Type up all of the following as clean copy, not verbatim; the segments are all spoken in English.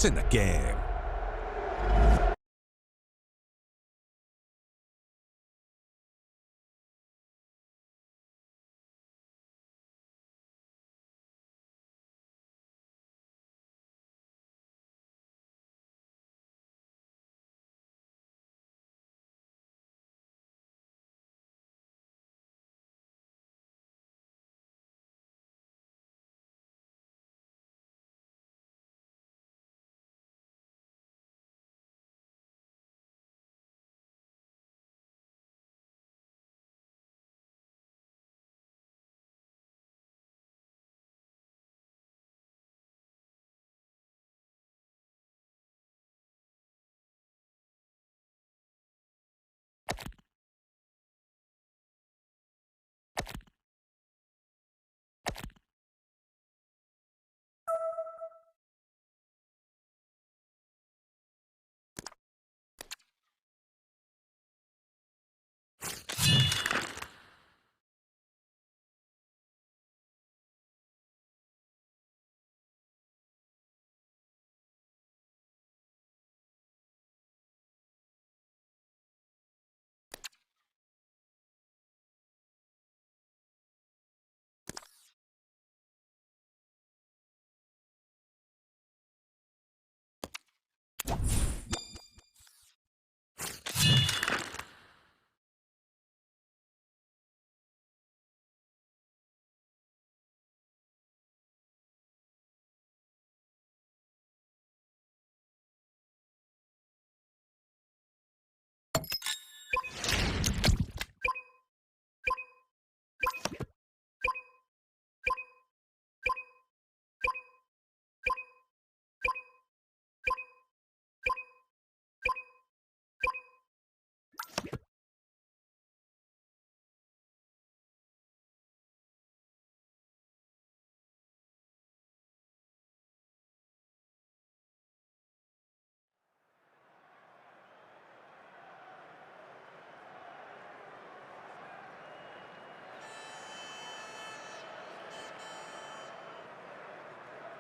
what's in the game.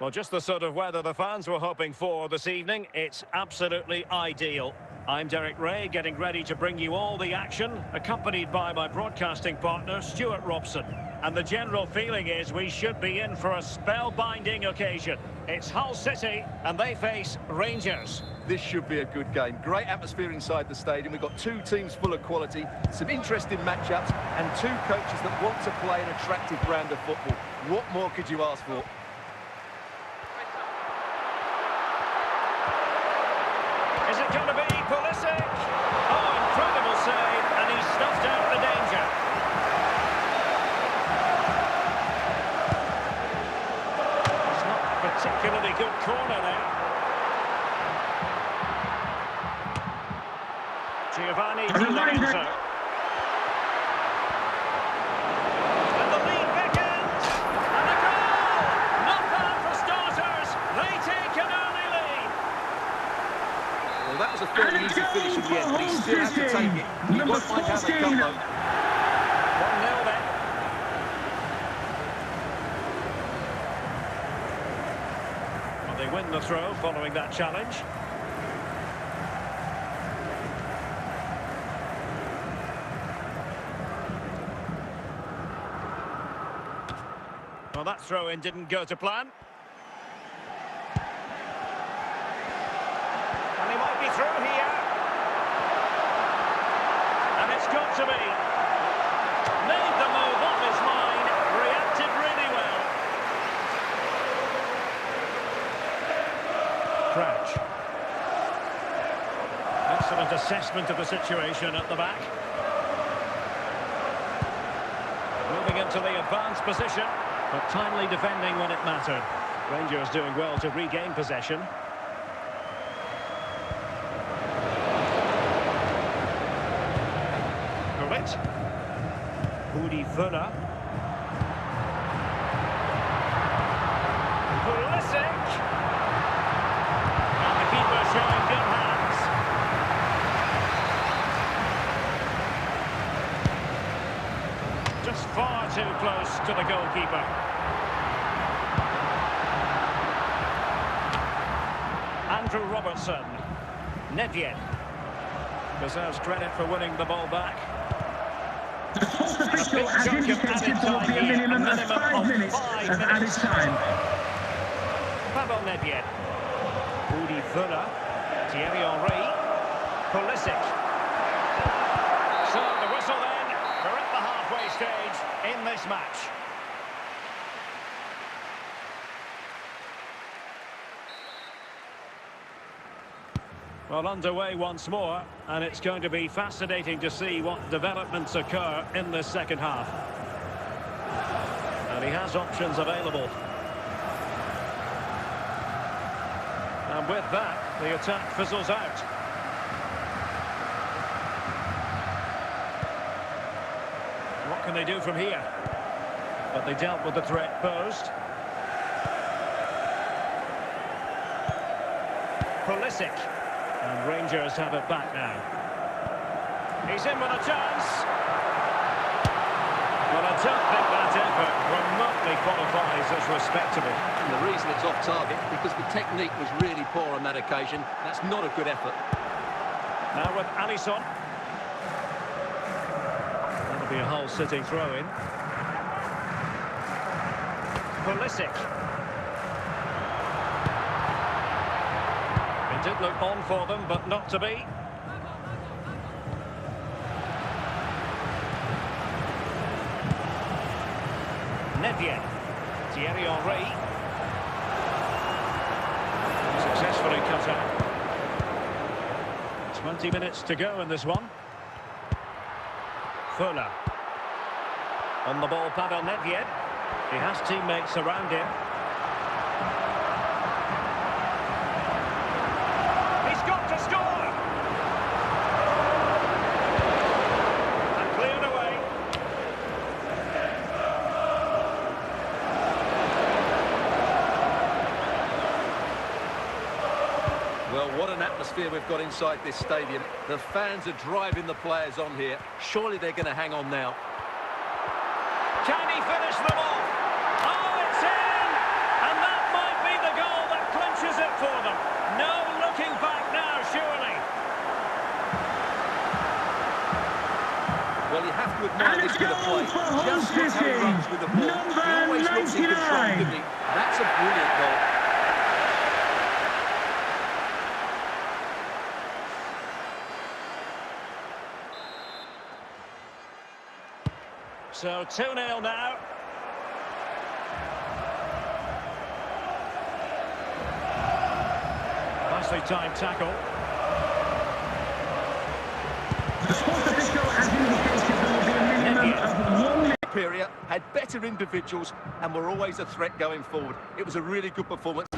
Well, just the sort of weather the fans were hoping for this evening. It's absolutely ideal. I'm Derek Ray, getting ready to bring you all the action, accompanied by my broadcasting partner, Stuart Robson. And the general feeling is we should be in for a spellbinding occasion. It's Hull City, and they face Rangers. This should be a good game. Great atmosphere inside the stadium. We've got two teams full of quality, some interesting matchups, and two coaches that want to play an attractive brand of football. What more could you ask for? Is it going to be Pulisic? Oh, incredible save, and he snuffed out the danger. It's not a particularly good corner there. Giovanni Di Lorenzo. And the lead beckons. And a goal! Not bad for starters. They take an early lead. Well, that was a fairly easy finish in the end, but he still has to take it. He won't mind how they come, though. 1-0 then. Well, they win the throw following that challenge. Well, that throw-in didn't go to plan. And he might be through here. And it's got to be. Made the move off his line. Reacted really well. Crouch. Excellent assessment of the situation at the back. Moving into the advanced position. But timely defending when it mattered. Rangers doing well to regain possession. Gullit. Udi Villa. Pulisic. And the keeper showing good hands. Just far too close to the goalkeeper. And through Robertson. Nedved deserves credit for winning the ball back. The sports And a official big has chunk of indicated added there will time be a here. minimum of 5 minutes five of added minutes. time. Pavel Nedved. Rudi Völler. Thierry Henry. Pulisic. So the whistle then. We're at the halfway stage in this match. Well, underway once more, and it's going to be fascinating to see what developments occur in this second half. And he has options available. And with that, the attack fizzles out. What can they do from here? But they dealt with the threat posed. Pulisic. And Rangers have it back now. He's in with a chance. Well, I don't think that effort remotely qualifies as respectable. And the reason it's off target, because the technique was really poor on that occasion. That's not a good effort. Now with Alisson. That'll be a Hull City throw-in. Pulisic. It did look on for them, but not to be. Nedved. Thierry Henry. Successfully cut out. 20 minutes to go in this one. Völler. On the ball, Pavel Nedved. He has teammates around him. He's got to score! And cleared away. Well, what an atmosphere we've got inside this stadium. The fans are driving the players on here. Surely they're going to hang on now. Can he finish them off? Oh, it's in! And that might be the goal that clinches it for them. No looking back now, surely. Well, you have to admire this bit of play. for Hull Just look how he City, runs with the ball. number He always looks in control, 99. doesn't he? That's a brilliant goal. So 2-0 now. Nicely timed tackle. The sports official has indicated there will be a minimum of 1 minute. Superior, had better individuals, and were always a threat going forward. It was a really good performance.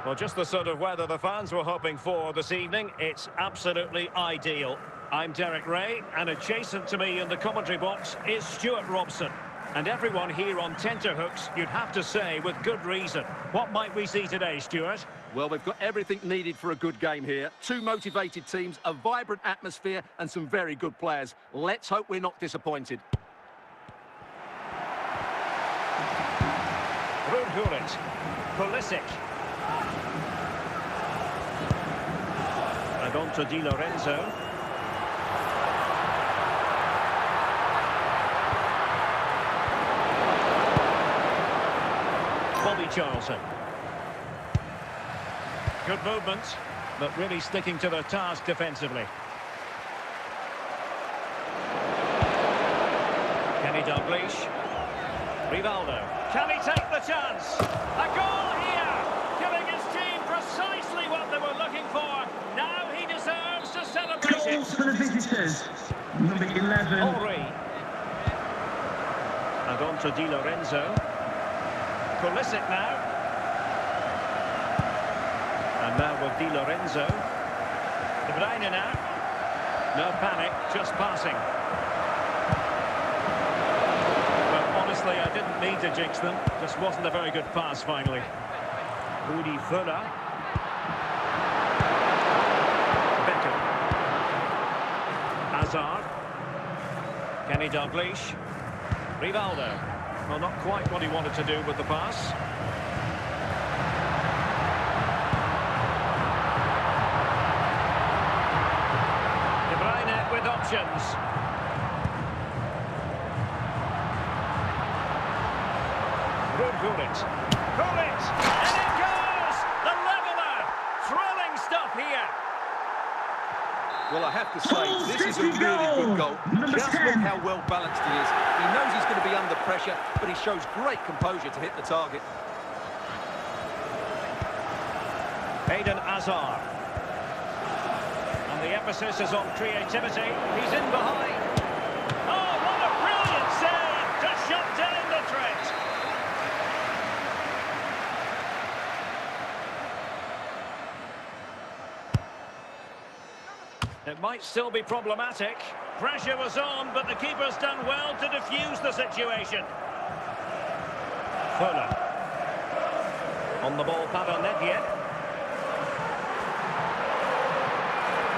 Well, just the sort of weather the fans were hoping for this evening. It's absolutely ideal. I'm Derek Ray, and adjacent to me in the commentary box is Stuart Robson. And everyone here on tenterhooks, you'd have to say, with good reason. What might we see today, Stuart? Well, we've got everything needed for a good game here. Two motivated teams, a vibrant atmosphere, and some very good players. Let's hope we're not disappointed. Rudhulit, Pulisic. And on to Di Lorenzo. Bobby Charlton. Good movement, but really sticking to their task defensively. Kenny Dalglish. Rivaldo. Can he take the chance? A goal here! Giving his team precisely what they were looking for. Now he deserves to celebrate it. Goals for the visitors. Number 11. Henry. And on to Di Lorenzo. Pulisic now. And now with Di Lorenzo. De Bruyne now. No panic, just passing. But honestly, I didn't need to jinx them. Just wasn't a very good pass finally. Rudi Völler. Beckham. Hazard. Kenny Dalglish. Rivaldo. Well, not quite what he wanted to do with the pass. De Bruyne with options. Rudhulit. Gullit! And it goes! The leveller! Thrilling stuff here. Well, I have to say, this is a really good goal. Just look how well balanced he is. He knows he's going to be under pressure, but he shows great composure to hit the target. Eden Hazard. And the emphasis is on creativity. He's in behind. Oh, what a brilliant save to shut down the threat. It might still be problematic. Pressure was on, but the keeper's done well to defuse the situation. Fuller. On the ball, Pavel Nedved.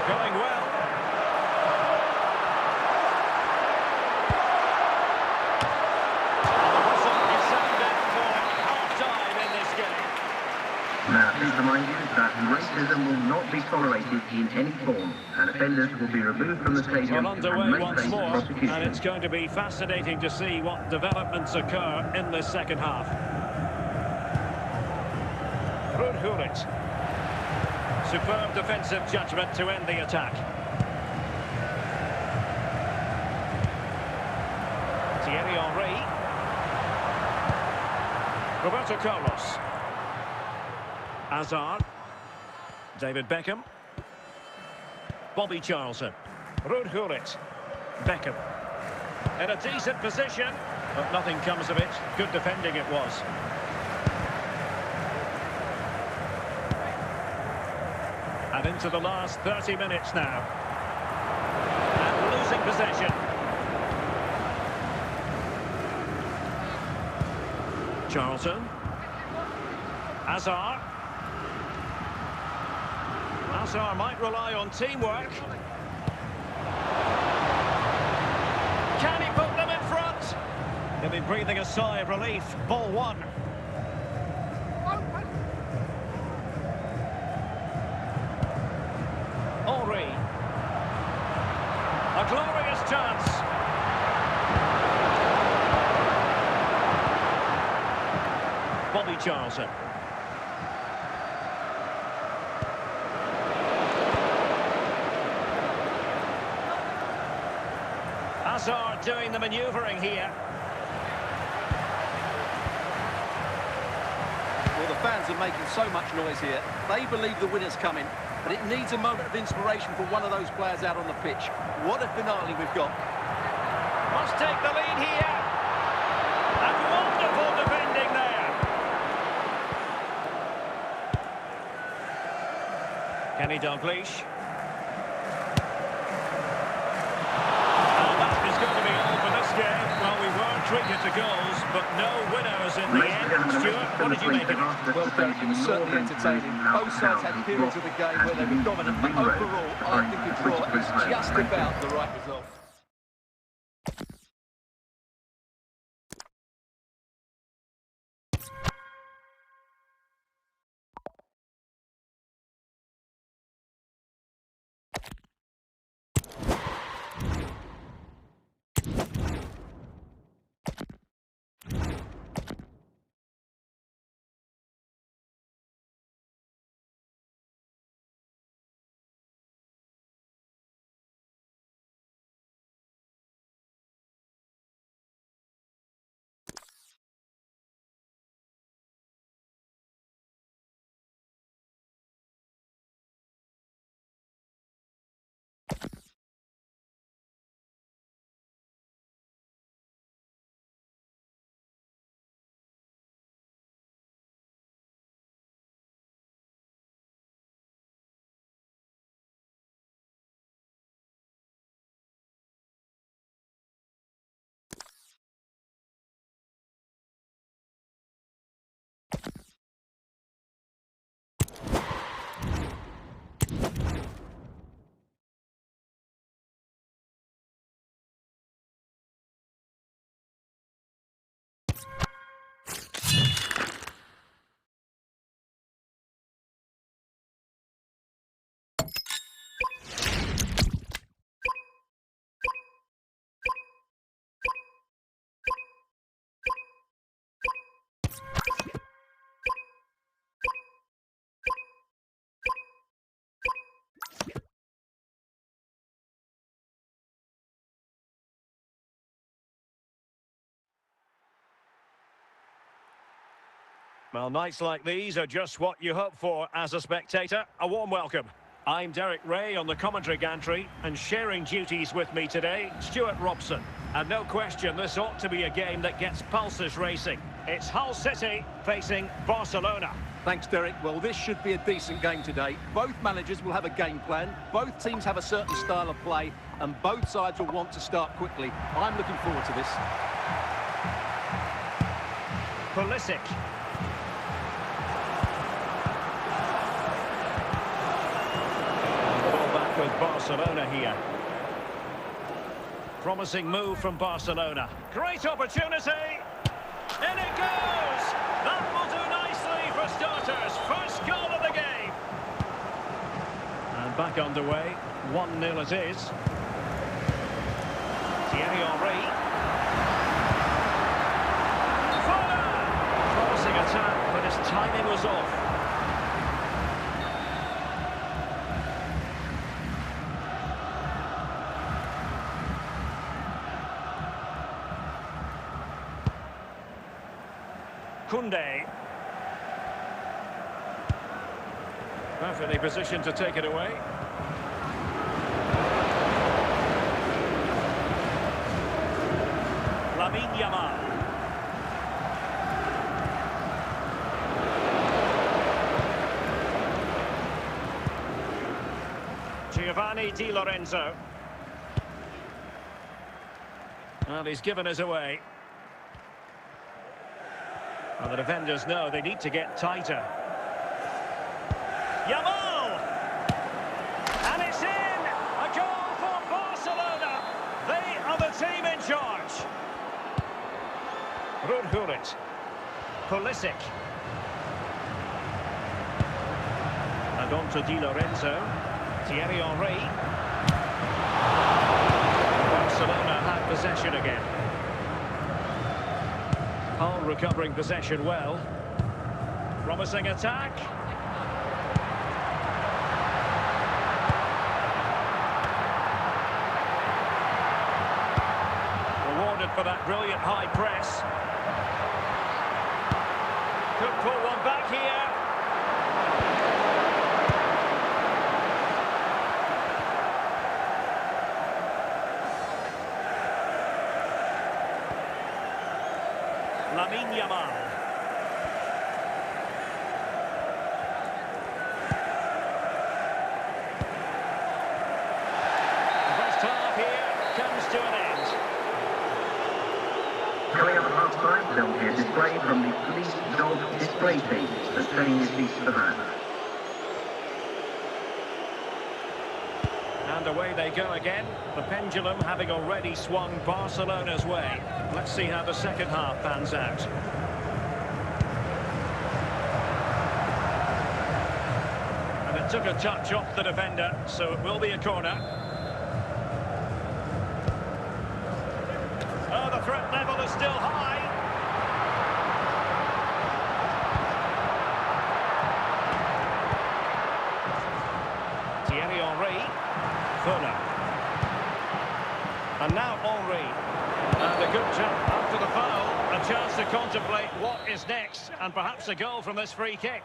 Going well. Now, please remind you that racism will not be tolerated in any form, and offenders will be removed from the stadium Well, and underway may once face more, prosecution. and it's going to be fascinating to see what developments occur in this second half. Rudhurit. Superb defensive judgment to end the attack. Thierry Henry. Roberto Carlos. Hazard. David Beckham. Bobby Charlton. Rudhurit. Beckham. In a decent position, but nothing comes of it. Good defending it was. And into the last 30 minutes now. And losing possession. Charlton. Hazard. Hazard might rely on teamwork. Can he put them in front? He'll be breathing a sigh of relief. Ball one. Henry. A glorious chance. Bobby Charlton. Hazard doing the manoeuvring here. Well, the fans are making so much noise here. They believe the winner's coming, but it needs a moment of inspiration for one of those players out on the pitch. What a finale we've got. Must take the lead here. And wonderful defending there. Kenny Dalglish. Going to be all for this game. Well, we were treated to goals, but no winners in the end. Stuart, what did you make of it? Well, Derek, it was certainly entertaining. Both sides had periods of the game where they were dominant, but overall, I think the draw is just about the right result. Well, nights like these are just what you hope for as a spectator. A warm welcome. I'm Derek Ray on the commentary gantry, and sharing duties with me today, Stuart Robson. And no question, this ought to be a game that gets pulses racing. It's Hull City facing Barcelona. Thanks, Derek. Well, this should be a decent game today. Both managers will have a game plan. Both teams have a certain style of play, and both sides will want to start quickly. I'm looking forward to this. Pulisic. Ball back with Barcelona here. Promising move from Barcelona. Great opportunity. In it goes! That will do nicely for starters. First goal of the game. And back underway. 1-0 it is. Thierry Henry. Forcing attack, but his timing was off. Koundé. Perfectly positioned to take it away. Lamine Yamal. Giovanni Di Lorenzo. Well, he's given us away. Well, the defenders know they need to get tighter. Yamal! And it's in! A goal for Barcelona! They are the team in charge. Rudhurit. Pulisic. And on to Di Lorenzo. Thierry Henry. Barcelona had possession again. Hull recovering possession well. Promising attack. Rewarded for that brilliant high press. Could pull one back here. Lamine Yamal. The first half here comes to an end. Coming up at half-time, there'll be a display from the police dog display team. The same is piece for that. And away they go again. The pendulum having already swung Barcelona's way. Let's see how the second half pans out. And it took a touch off the defender, so it will be a corner. Oh, the threat level is still high. Thierry Henry. Fuller. And now Henry. And a good jump after the foul. A chance to contemplate what is next. And perhaps a goal from this free kick.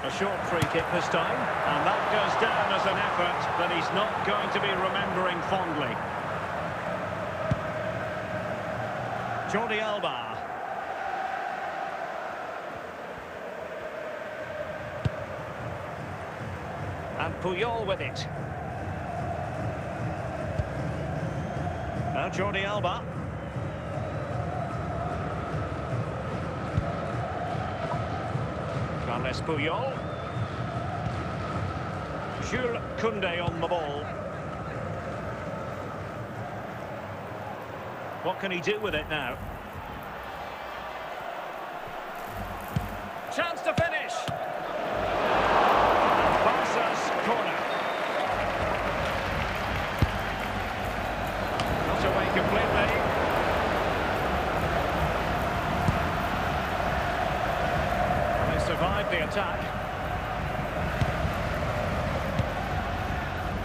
A short free kick this time. And that goes down as an effort that he's not going to be remembering fondly. Jordi Alba. And Puyol with it. Now Jordi Alba. Carles Puyol. Jules Koundé on the ball. What can he do with it now? Chance to finish. Barca's corner. Not away completely. They survived the attack.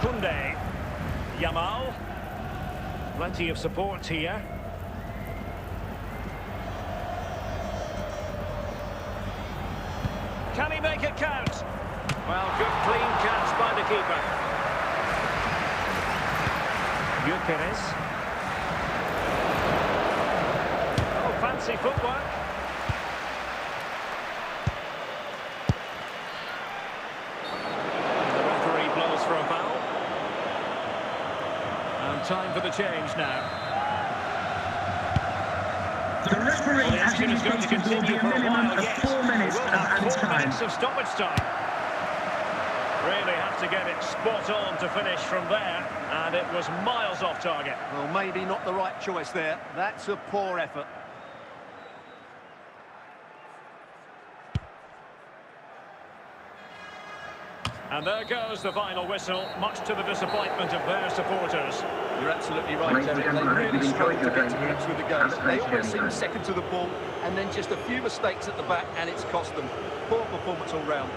Koundé. Yamal. Plenty of support here. Can he make it count? Well, good clean catch by the keeper. Gyökeres. Fancy footwork. The referee blows for a foul. And time for the change now. The referee Well, the has action is going to indicated there will be continue a for a minimum while of yet. 4 minutes We'll of have added 4 time. minutes of stoppage time. Really had to get it spot on to finish from there, and it was miles off target. Well, maybe not the right choice there. That's a poor effort. And there goes the final whistle, much to the disappointment of their supporters. You're absolutely right, Ladies and Derek. They gentlemen, I hope really you've struggled enjoyed to your get to game grips here with the at game. the They Matchday always seem ground. second to the ball, and then just a few mistakes at the back, and it's cost them. Poor performance all round.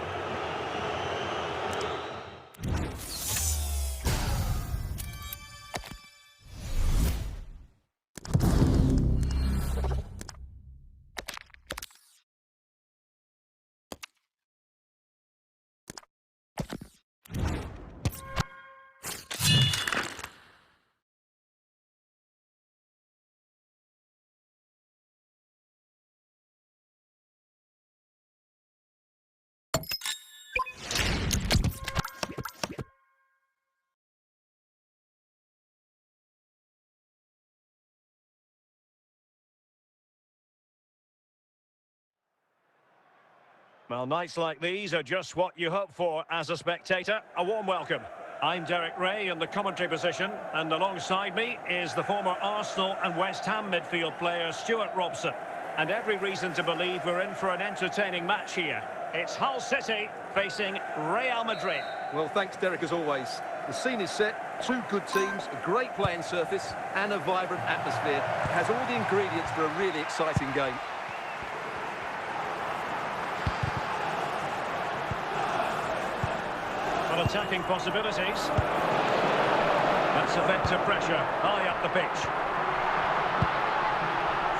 Well, nights like these are just what you hope for as a spectator. A warm welcome. I'm Derek Ray in the commentary position, and alongside me is the former Arsenal and West Ham midfield player Stuart Robson. And every reason to believe we're in for an entertaining match here. It's Hull City facing Real Madrid. Well, thanks, Derek, as always. The scene is set, two good teams, a great playing surface, and a vibrant atmosphere. It has all the ingredients for a really exciting game. Well, attacking possibilities. That's effective pressure, high up the pitch.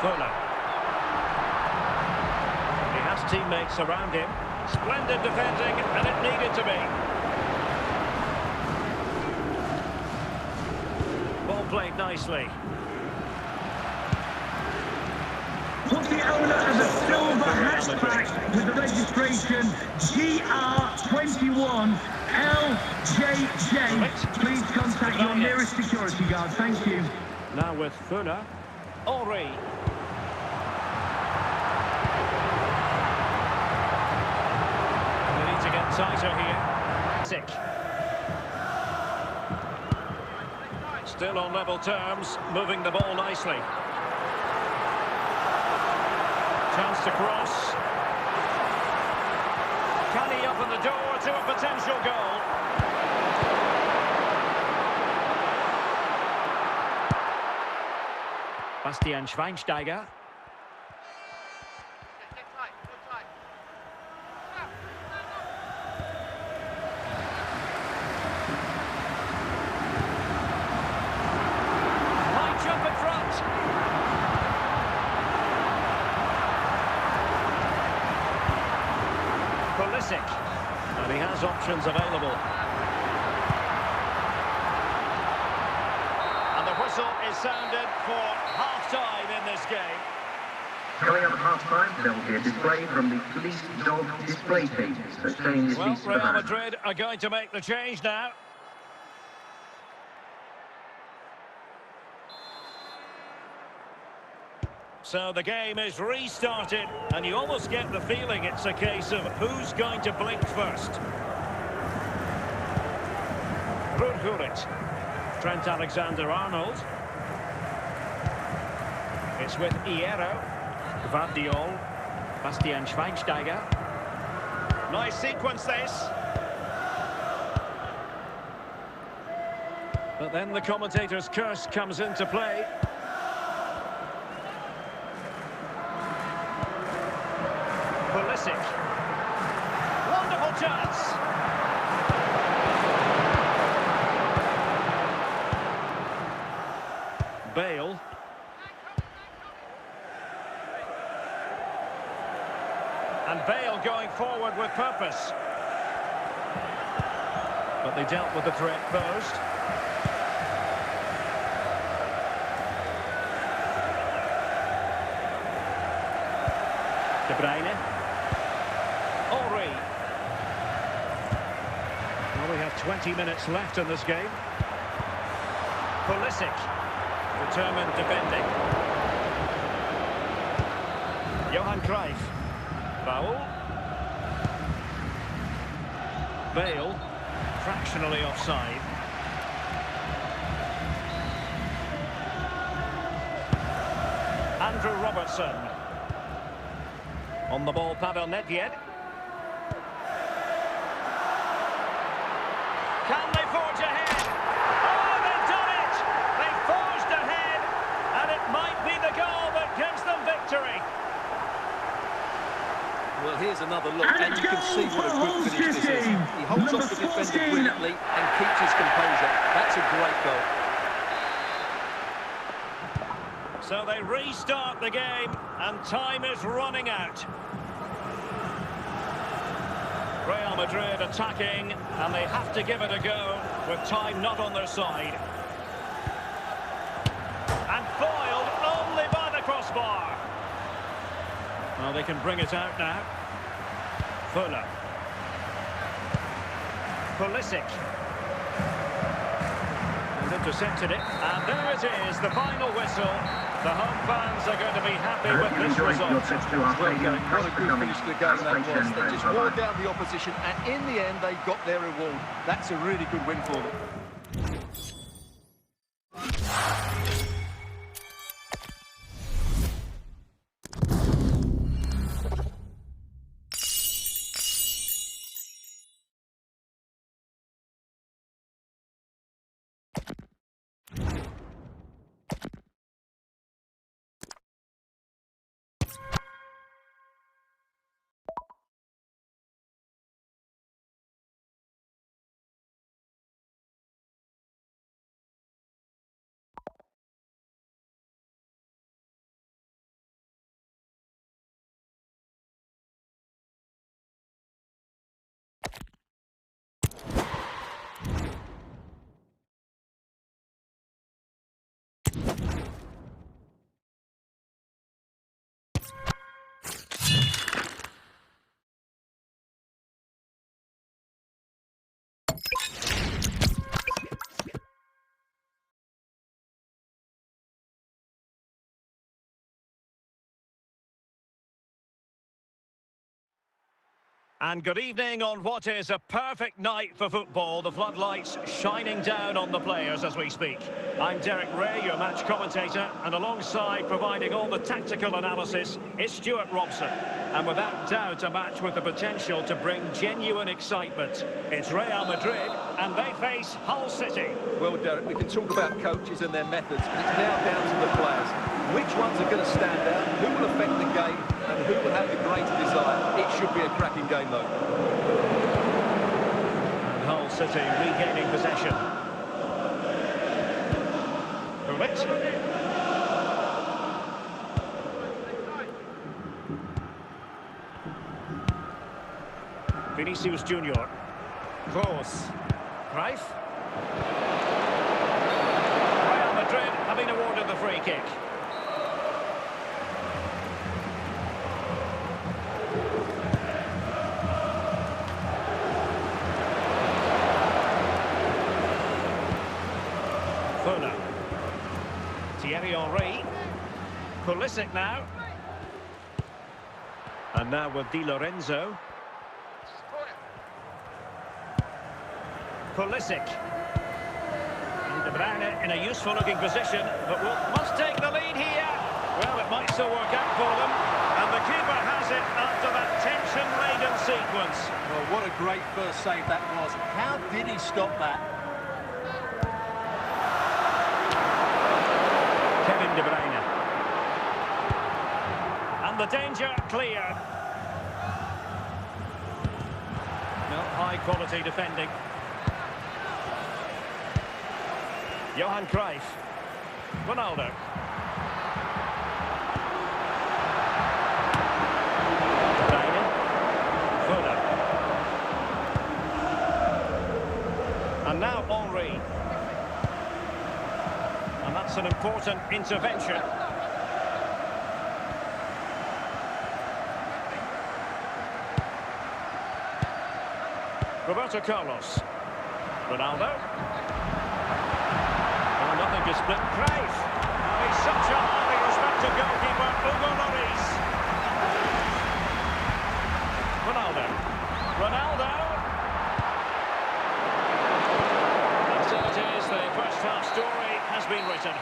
Fuller. He has teammates around him. Splendid defending, and it needed to be. Ball played nicely. Put the owner of the silver hatchback with the registration GR21LJJ. Please contact your nearest security guard. Thank you. Now with Fuller. Henry. They need to get tighter here. Sick. Still on level terms, moving the ball nicely. Chance to cross. Can he open the door to a potential goal? Bastian Schweinsteiger. High jump in front. Pulisic. And he has options available. And the whistle is sounded for half-time in this game. Coming up at half-time, there will be a display from the police dog display team that changes Well, the Real band. Madrid are going to make the change now. So the game is restarted, and you almost get the feeling it's a case of who's going to blink first. Rudhurit. Trent Alexander-Arnold. It's with Hierro. Guardiol. Bastian Schweinsteiger. Nice sequence, this. But then the commentator's curse comes into play. Pulisic. Wonderful chance. Bale. And Bale going forward with purpose. But they dealt with the threat posed. De Bruyne. Henry. Well, we have 20 minutes left in this game. Pulisic. Determined defending. Johan Cruyff. Foul. Bale. Fractionally offside. Andrew Robertson. On the ball, Pavel Nedved. Can they forge ahead? Oh, they've done it! They forged ahead, and it might be the goal that gives them victory. Well, here's another look, and you can see what a good finish this is. He holds off the defender brilliantly and keeps his composure. That's a great goal. So they restart the game, and time is running out. Real Madrid attacking, and they have to give it a go with time not on their side. And foiled only by the crossbar. Well, they can bring it out now. Fuller. Pulisic. And intercepted it. And there it is, the final whistle. The home fans are going to be happy with this result. Well, what a good finish to the game that was. They just wore down the opposition, and in the end, they got their reward. That's a really good win for them. And good evening on what is a perfect night for football. The floodlights shining down on the players as we speak. I'm Derek Ray, your match commentator, and alongside providing all the tactical analysis is Stuart Robson. And without doubt, a match with the potential to bring genuine excitement. It's Real Madrid, and they face Hull City. Well, Derek, we can talk about coaches and their methods, but it's now down to the players. Which ones are going to stand out? Who will affect the game? And who will have the greater desire? It should be a cracking game, though. And Hull City regaining possession. Bullet. Vinicius Junior. Kroos. Cruyff. Real Madrid have been awarded the free kick. Fuller. Thierry Henry. Pulisic now. And now with Di Lorenzo. Pulisic. And De Bruyne in a useful looking position, but must take the lead here. Well, it might still work out for them. And the keeper has it after that tension-laden sequence. Well, what a great first save that was. How did he stop that? Kevin De Bruyne. And the danger cleared. No, high-quality defending. Johan Cruyff. Ronaldo. Bruyne. Fuller. And now Henry. And that's an important intervention. Roberto Carlos. Ronaldo. Oh, nothing to split. Cruyff. Oh, he's such a highly respected goalkeeper, Hugo Lloris. Ronaldo. Ronaldo. And so it is, the first half story has been written.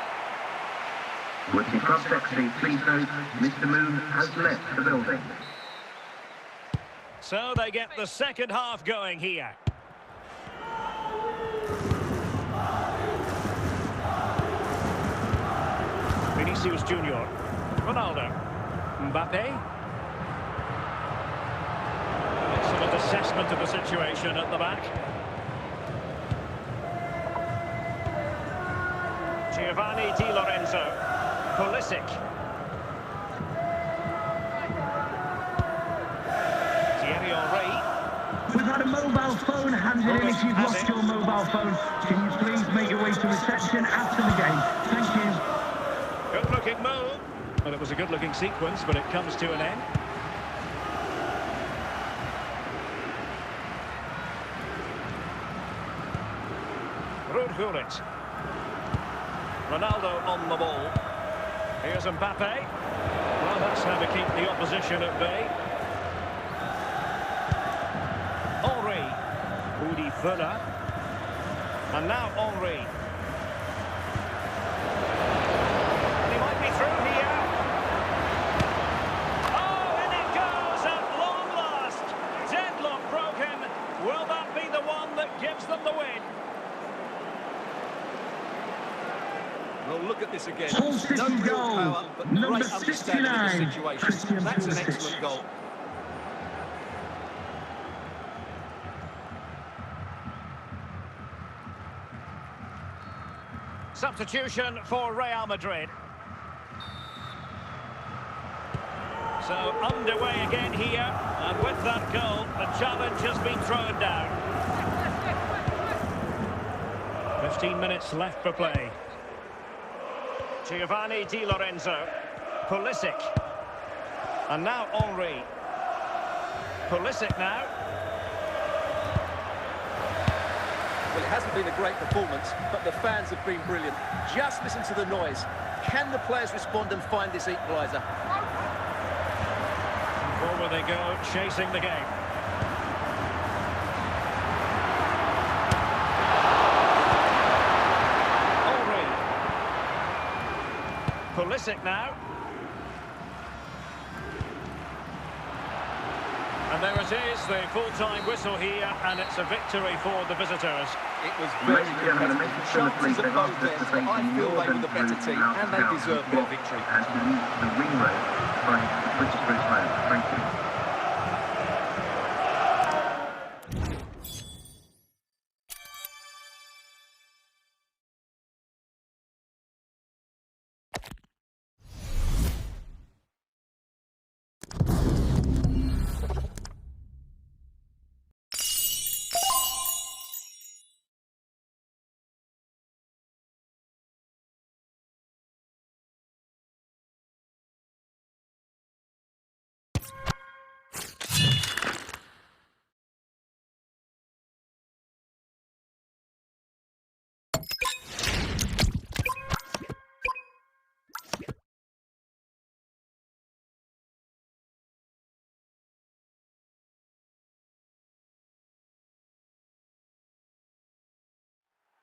With the cross-section, please note, Mr. Moon has left the building. So they get the second half going here. Vinicius Junior. Ronaldo. Mbappe. Excellent assessment of the situation at the back. Giovanni Di Lorenzo. Pulisic. Thierry Henry. We've had a mobile phone handed in. If you've lost your mobile phone, can you please make your way to reception after the game? Thank you. Good-looking move. Well, it was a good-looking sequence, but it comes to an end. Ruud Gullit. Ronaldo on the ball. Here's Mbappe. Well, that's how to keep the opposition at bay. Henry. Udi Villa. And now Henry. And he might be through here. Oh, and it goes at long last. Deadlock broken. Will that be the one that gives them the win? Well, look at this again. Hull City No real goal. power, but Number great understanding of the 69, situation. That's an Pulisic. excellent goal. Substitution for Real Madrid. So underway again here, and with that goal, the challenge has been thrown down. 15 minutes left for play. Giovanni Di Lorenzo. Pulisic. And now Henry. Pulisic now. Well, it hasn't been a great performance, but the fans have been brilliant. Just listen to the noise. Can the players respond and find this equaliser? Forward they go, chasing the game. Henry. Pulisic now. And there it is, the full-time whistle here, and it's a victory for the visitors. It was very Ladies and gentlemen, competitive. Mr. Phillips, Chances at they've both asked us to ends. thank I feel they were the better Northern team, and they deserve their victory. As we use the ring road by British Bridge Road. Thank you.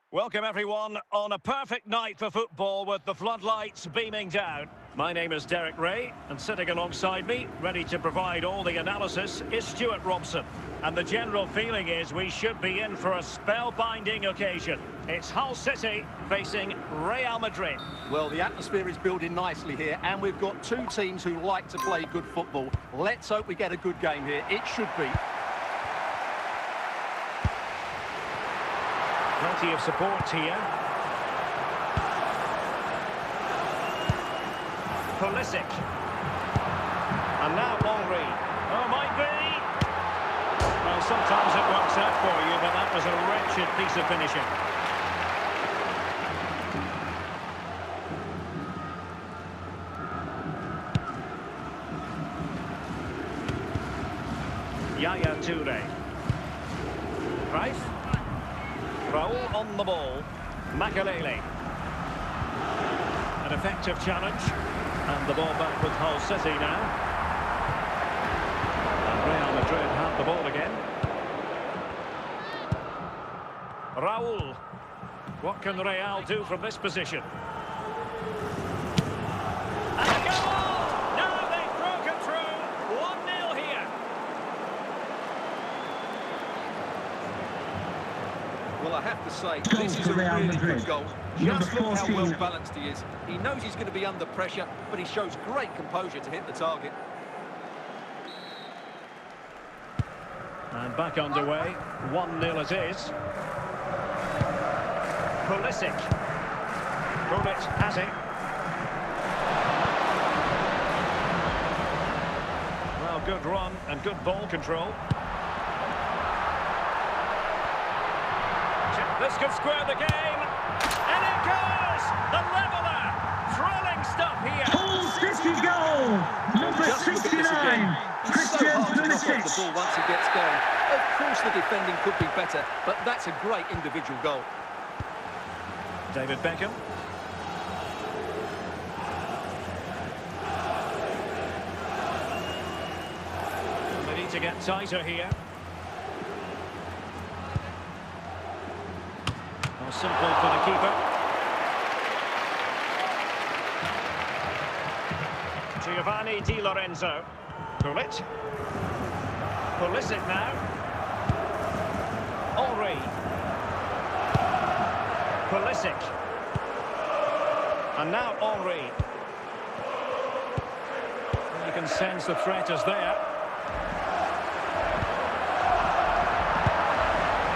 Welcome everyone on a perfect night for football with the floodlights beaming down. My name is Derek Ray, and sitting alongside me, ready to provide all the analysis, is Stuart Robson. And the general feeling is we should be in for a spellbinding occasion. It's Hull City facing Real Madrid. Well, the atmosphere is building nicely here, and we've got two teams who like to play good football. Let's hope we get a good game here. It should be. Plenty of support here. Pulisic. And now Henry. Oh, might be. Well, sometimes it works out for you, but that was a wretched piece of finishing. Yaya Toure. Rife. Raul on the ball. Makalele. An effective challenge. And the ball back with Hull City now. And Real Madrid have the ball again. Raul. What can Real do from this position? And a goal! Now they've broken through. 1-0 here. Well, I have to say, this is a really good goal. Just look how well balanced he is. He knows he's going to be under pressure, but he shows great composure to hit the target. And back underway. 1-0 it is. Pulisic. Pulisic has it. Well, good run and good ball control. This could square the game. And it goes! The leveller! Thrilling stuff here. Hull City goal! Number 69, Christian Pulisic. The ball once he gets going. Of course the defending could be better, but that's a great individual goal. David Beckham. They need to get tighter here. Not simple for the keeper. Giovanni Di Lorenzo. Pulisic. Pulisic now. Henry. Pulisic. And now Henry. You can sense the threat is there.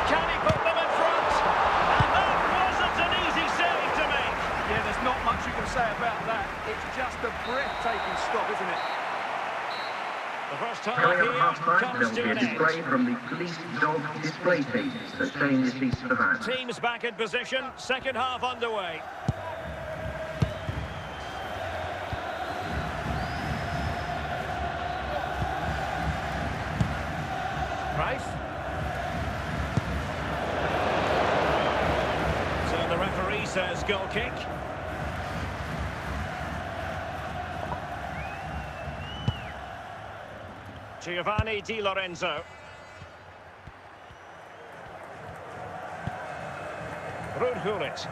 Can he put them in front? And that wasn't an easy save to make. Yeah, there's not much you can say about that. It's just a breathtaking stop, isn't it? The first half Coming up here at half-time, comes there'll to be an a display end. from the police dog display team, so stay in your seats for that. Teams back in position, second half underway. Rife. So the referee says goal kick. Giovanni Di Lorenzo. Ruud Gullit.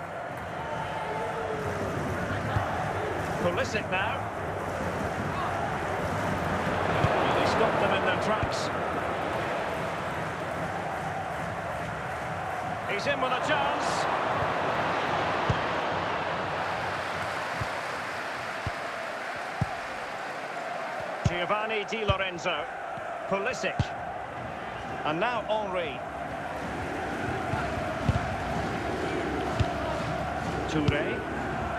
Pulisic now. They stopped them in their tracks. He's in with a chance. Giovanni Di Lorenzo. Pulisic. And now Henry. Toure.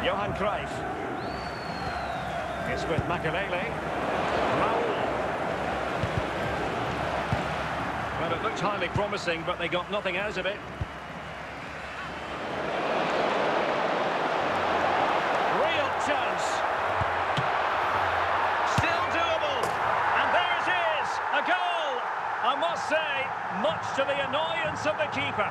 Johan Cruyff. It's with Makalele. Raul. Well, it looked highly promising, but they got nothing out of it. Real chance. Still doable. And there it is. A goal. I must say, much to the annoyance of the keeper.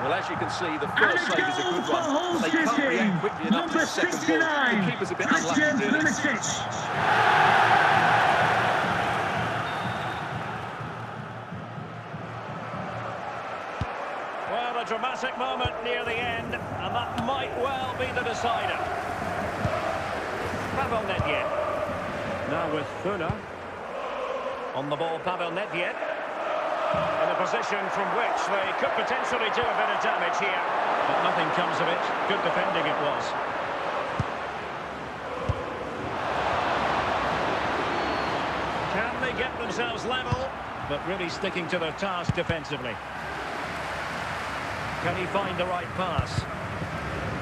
Well, as you can see, the first save is a good one. They can't react quickly enough to the second ball. The keeper's a bit unlucky, really. Well, a dramatic moment near the end, and that might well be the decider. Pavel Nedved. Now with Funa. On the ball, Pavel Nedved. In a position from which they could potentially do a bit of damage here. But nothing comes of it. Good defending it was. Can they get themselves level? But really sticking to their task defensively. Can he find the right pass?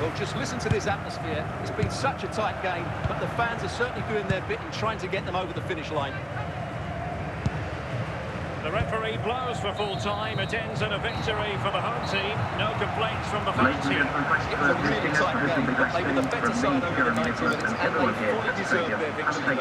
Well, just listen to this atmosphere. It's been such a tight game, but the fans are certainly doing their bit in trying to get them over the finish line. The referee blows for full time. It ends in a victory for the home team. No complaints from the fans here. It was a really tight game, but they were the better side over the 90 minutes, and they fully deserved their victory.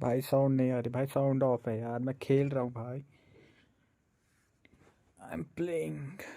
भाई sound नहीं आ रही भाई, sound of है यार, मैं खेल रहा हूँ भाई, I am playing.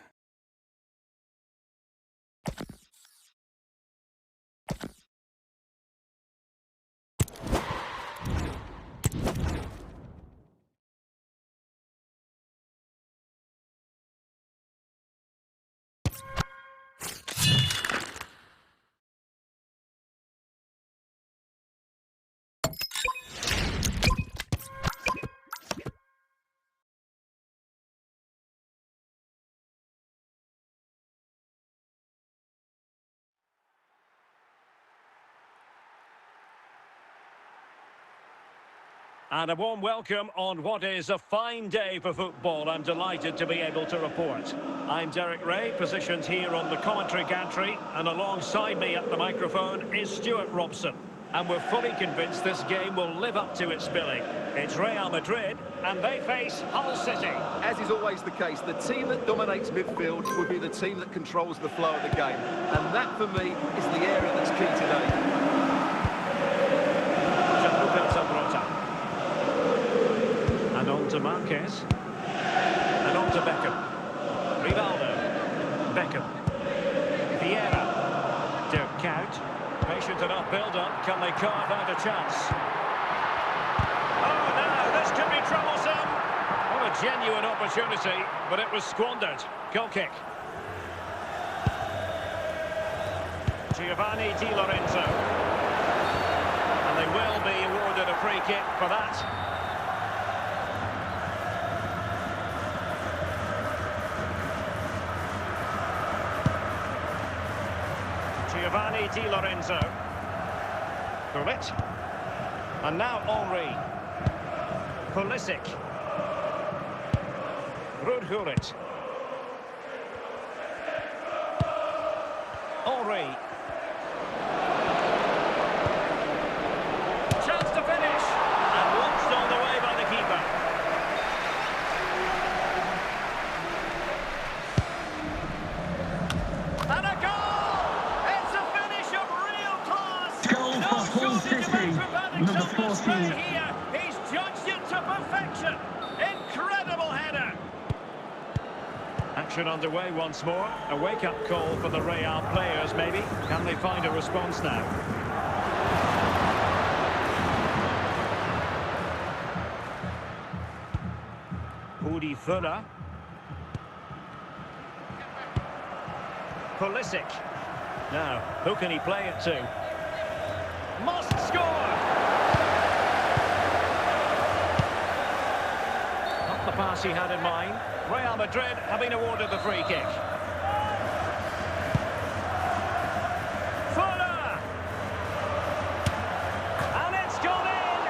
And a warm welcome on what is a fine day for football. I'm delighted to be able to report. I'm Derek Ray, positioned here on the commentary gantry, and alongside me at the microphone is Stuart Robson. And we're fully convinced this game will live up to its billing. It's Real Madrid, and they face Hull City. As is always the case, the team that dominates midfield will be the team that controls the flow of the game. And that, for me, is the area that's key today. And on to Marquez. And on to Beckham. Rivaldo. Beckham. Vieira. Dirk Kuyt. Patient enough build-up. Can they carve out a chance? Oh, no, this could be troublesome. What a genuine opportunity, but it was squandered. Goal kick. Giovanni Di Lorenzo. And they will be awarded a free kick for that. Giovanni Di Lorenzo. Gullit. And now Henry. Pulisic. Gullit. Henry. Chance to finish. And launched all the way by the keeper. And a goal! It's a finish of real class! Goal for Hull City, number 14. Here. He's judged it to perfection. Incredible header. Action underway once more. A wake-up call for the Real players, maybe. Can they find a response now? Udi Fuller. Pulisic. Now, who can he play it to? Must score! Not the pass he had in mind. Real Madrid have been awarded the free kick. Fuller! And it's gone in!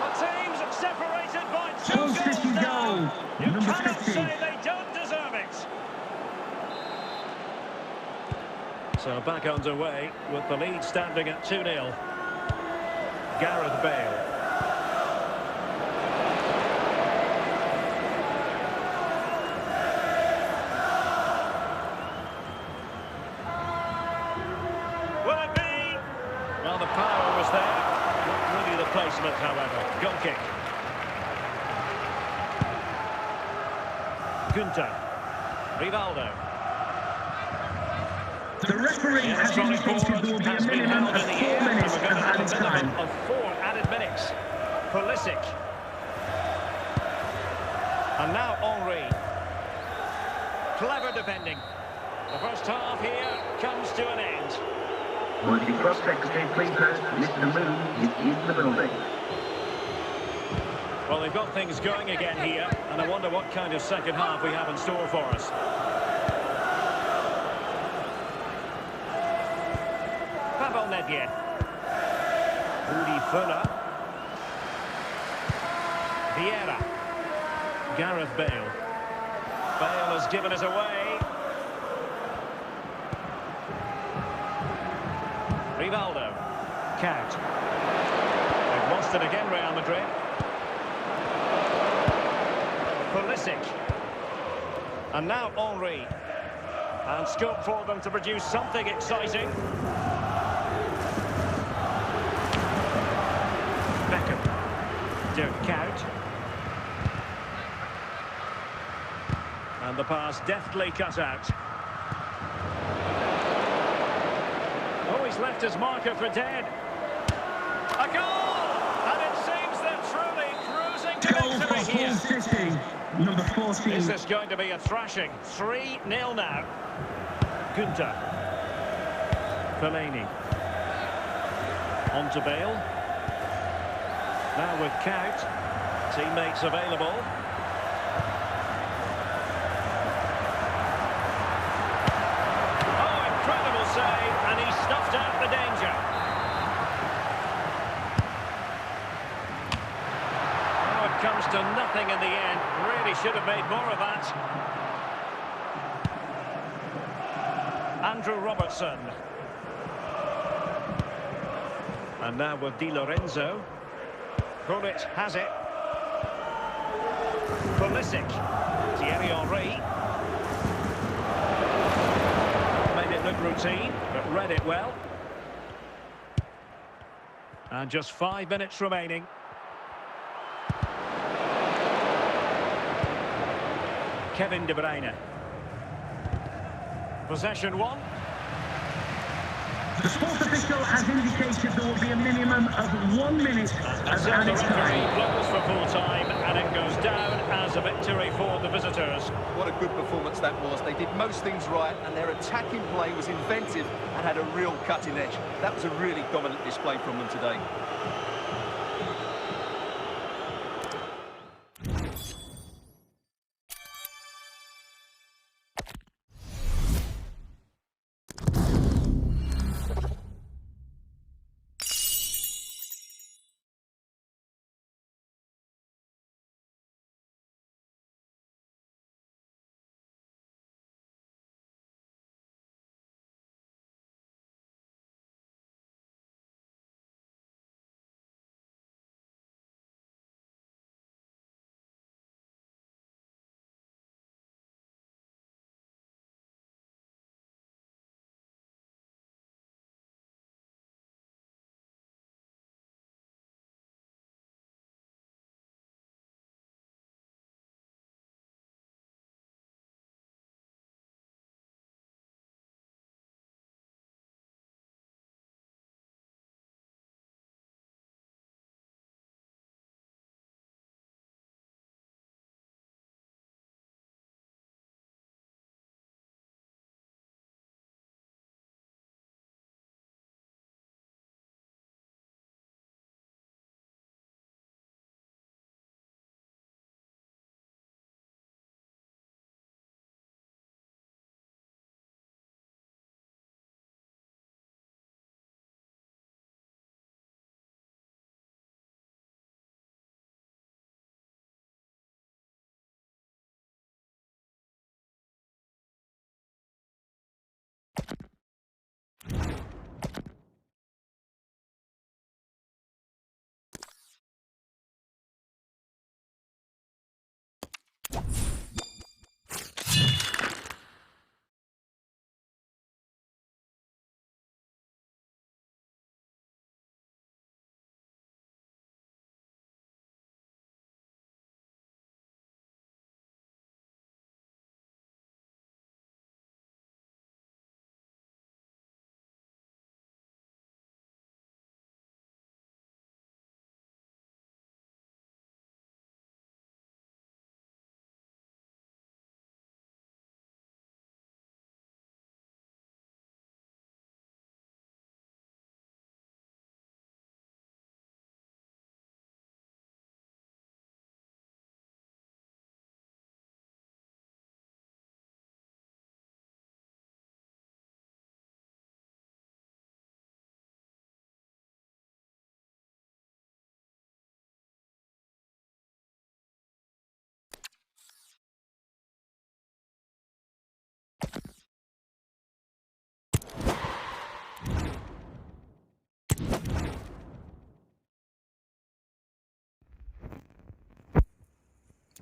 The team's separated by two Hull goals City now. goal, You number cannot 50. say they don't deserve it. So back underway with the lead standing at 2-0. Gareth Bale. Will it be? Well, the power was there. Not really the placement, however. Goal kick. Gunter. Rivaldo. The referee has indicated there will be a minimum of 4 minutes of added time. Of 4 added minutes. Pulisic. And now Henry. Clever defending. The first half here comes to an end. Will the cross secretary please note Mr. Moon is in the building. Well, they've got things going again here, and I wonder what kind of second half we have in store for us. Pavel Nedved. Udi Fuller. Vieira. Gareth Bale. Bale has given us away. Rivaldo. Kuyt. They've lost it again, Real Madrid. Pulisic. And now Henry. And scope for them to produce something exciting. Beckham. pass deftly cut out. Oh, he's left his marker for dead. A goal! And it seems they're truly cruising to Goal for victory here. Hull City, number 14. Is this going to be a thrashing? 3-0 now. Gunter. Fellaini. On to Bale. Now with Count. Teammates available. Oh, incredible save, and he stuffed out the danger. Oh, it comes to nothing in the end. Really should have made more of that. Andrew Robertson. And now with Di Lorenzo. Gullit has it. Pulisic. Thierry Henry. Made it look routine, but read it well. And just 5 minutes remaining. Kevin De Bruyne. Possession one. The sports official has indicated there will be a minimum of 1 minute And of so the added referee time. blows for full time, and it goes down as a victory for the visitors. What a good performance that was. They did most things right, and their attacking play was inventive and had a real cutting edge. That was a really dominant display from them today.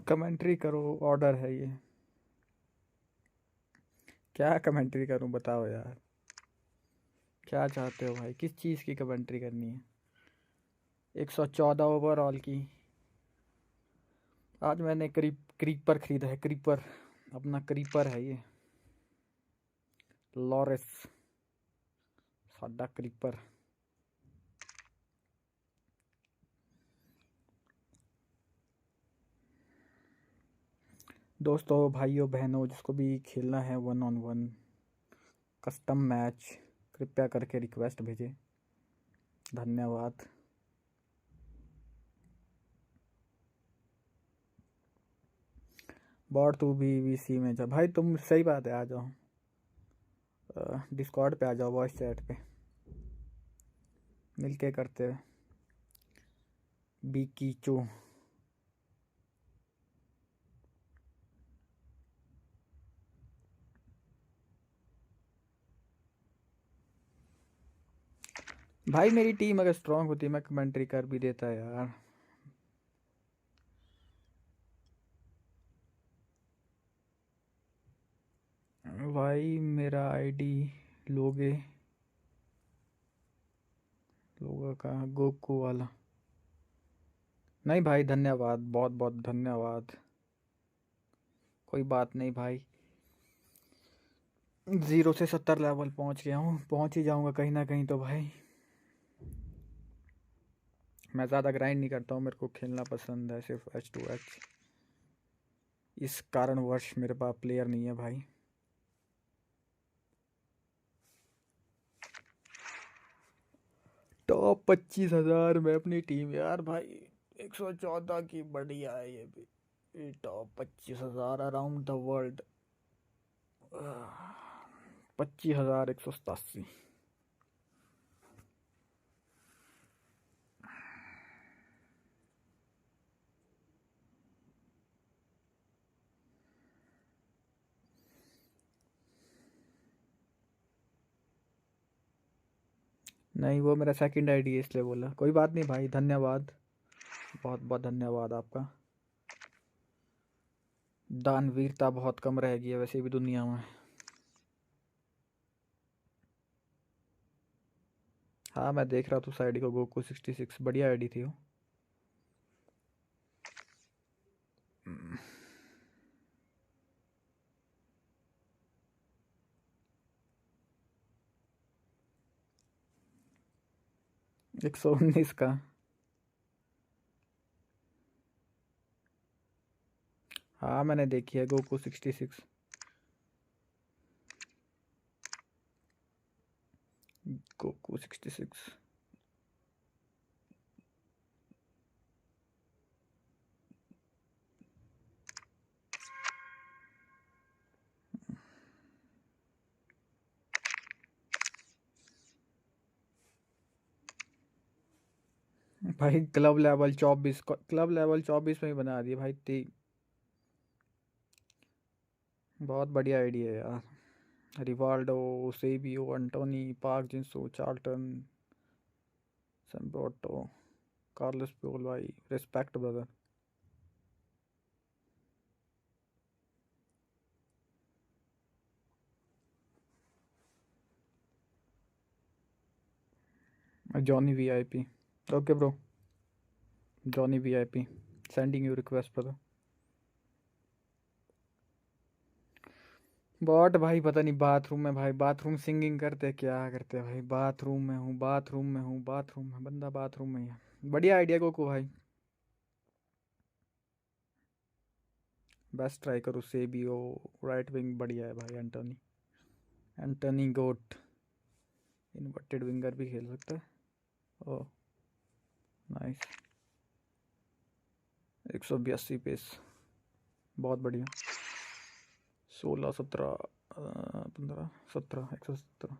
Commentary करो, order है ये। क्या commentary करूं बताओ यार, क्या चाहते हो भाई, किस चीज़ की कमेंट्री करनी है? 114 ओवरऑल की। आज मैंने क्रीपर ख़रीदा है, क्रीपर अपना क्रीपर है ये, लॉरेस साडा क्रीपर। दोस्तों भाइयों बहनों, जिसको भी खेलना है 1-on-1 कस्टम मैच, कृपया करके रिक्वेस्ट भेजें। धन्यवाद। बॉट तू भी वीसी में जा भाई, तुम सही बात है, आ जाओ डिस्कॉर्ड पे, आ जाओ वॉइस चैट पे, मिलके करते हैं बीकीचो। भाई मेरी टीम अगर स्ट्रांग होती मैं कमेंट्री कर भी देता यार। भाई मेरा आईडी लोगे लोगों का गोकू वाला नहीं भाई, धन्यवाद, बहुत बहुत धन्यवाद। कोई बात नहीं भाई, 0 से 70 लेवल पहुंच गया हूँ, पहुंच ही जाऊंगा कहीं ना कहीं तो भाई। मैं ज़्यादा ग्राइंड नहीं करता हूँ, मेरे को खेलना पसंद है सिर्फ H2H, इस कारणवश मेरे पास प्लेयर नहीं है भाई। टॉप 25,000 में अपनी टीम यार भाई, 114 की बढ़िया है ये भी। Top 25,000 around the world, 25,187। नहीं वो मेरा सेकंड आईडी है इसलिए बोला। कोई बात नहीं भाई, धन्यवाद, बहुत बहुत धन्यवाद आपका। दानवीरता बहुत कम रह गई है वैसे भी दुनिया में। हाँ मैं देख रहा था उस आईडी को, गोकू 66, बढ़िया आईडी थी वो। एक 119 का। हाँ मैंने देखी है गोकू 66। गोकू 66 भाई क्लब लेवल 24, क्लब लेवल 24 में ही बना दिए भाई। बहुत बढ़िया आइडिया है यार। Rivaldo, Eusebio, Antony, Park Ji-sung, Charlton, Zambrotta, Carlos Puyol, भाई respect brother. Johnny VIP, okay bro, Johnny VIP sending you request brother. Bot भाई पता नहीं बाथरूम में, भाई बाथरूम सिंगिंग करते क्या करते भाई। बाथरूम में हूँ, बाथरूम में हूँ, बाथरूम में, बंदा बाथरूम में ही है। बढ़िया आइडिया कोको भाई, बेस्ट ट्राई करो। सेबियो राइट विंग बढ़िया है भाई। एंटोनी, एंटोनी गोट इन्वर्टेड विंगर भी खेल सकता है। ओह नाइस, 182 पेस, बहुत बढ़िया। 16, 17, 15, 17, 117।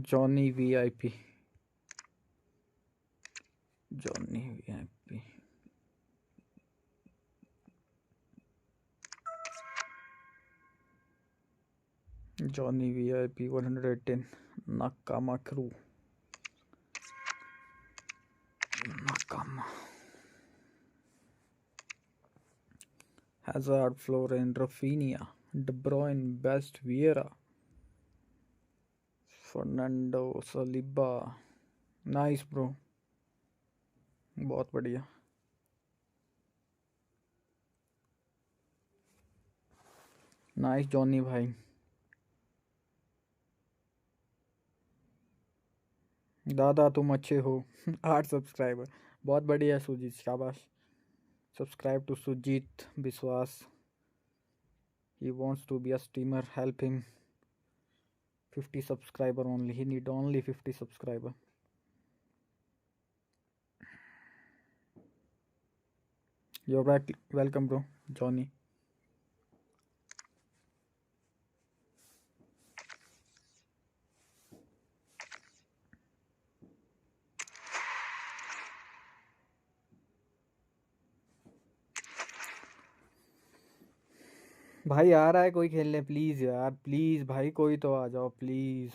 Johnny VIP, Johnny VIP. Johnny VIP 118. Nakama crew. Nakama. Hazard, Florin, Rafinha, De Bruyne, Best, Vieira, Fernando, Saliba. Nice bro. बहुत बढ़िया. नाइस जॉनी भाई. दादा तुम अच्छे हो. 8 सब्सक्राइबर. बहुत बढ़िया सुजीत, शाबाश. Subscribe to Sujit Biswas. He wants to be a streamer. Help him. 50 subscriber only. He need only 50 subscriber. You're back. Welcome bro, Johnny. भाई आ रहा है कोई खेलने प्लीज यार, प्लीज भाई कोई तो आ जाओ प्लीज.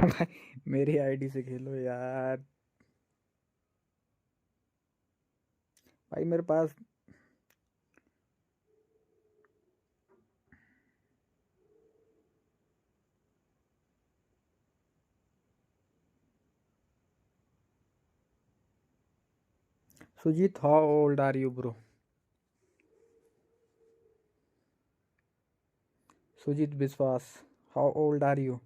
भाई मेरी आईडी से खेलो यार. भाई मेरे पास Sujit, how old are you bro? Sujit Biswas, how old are you?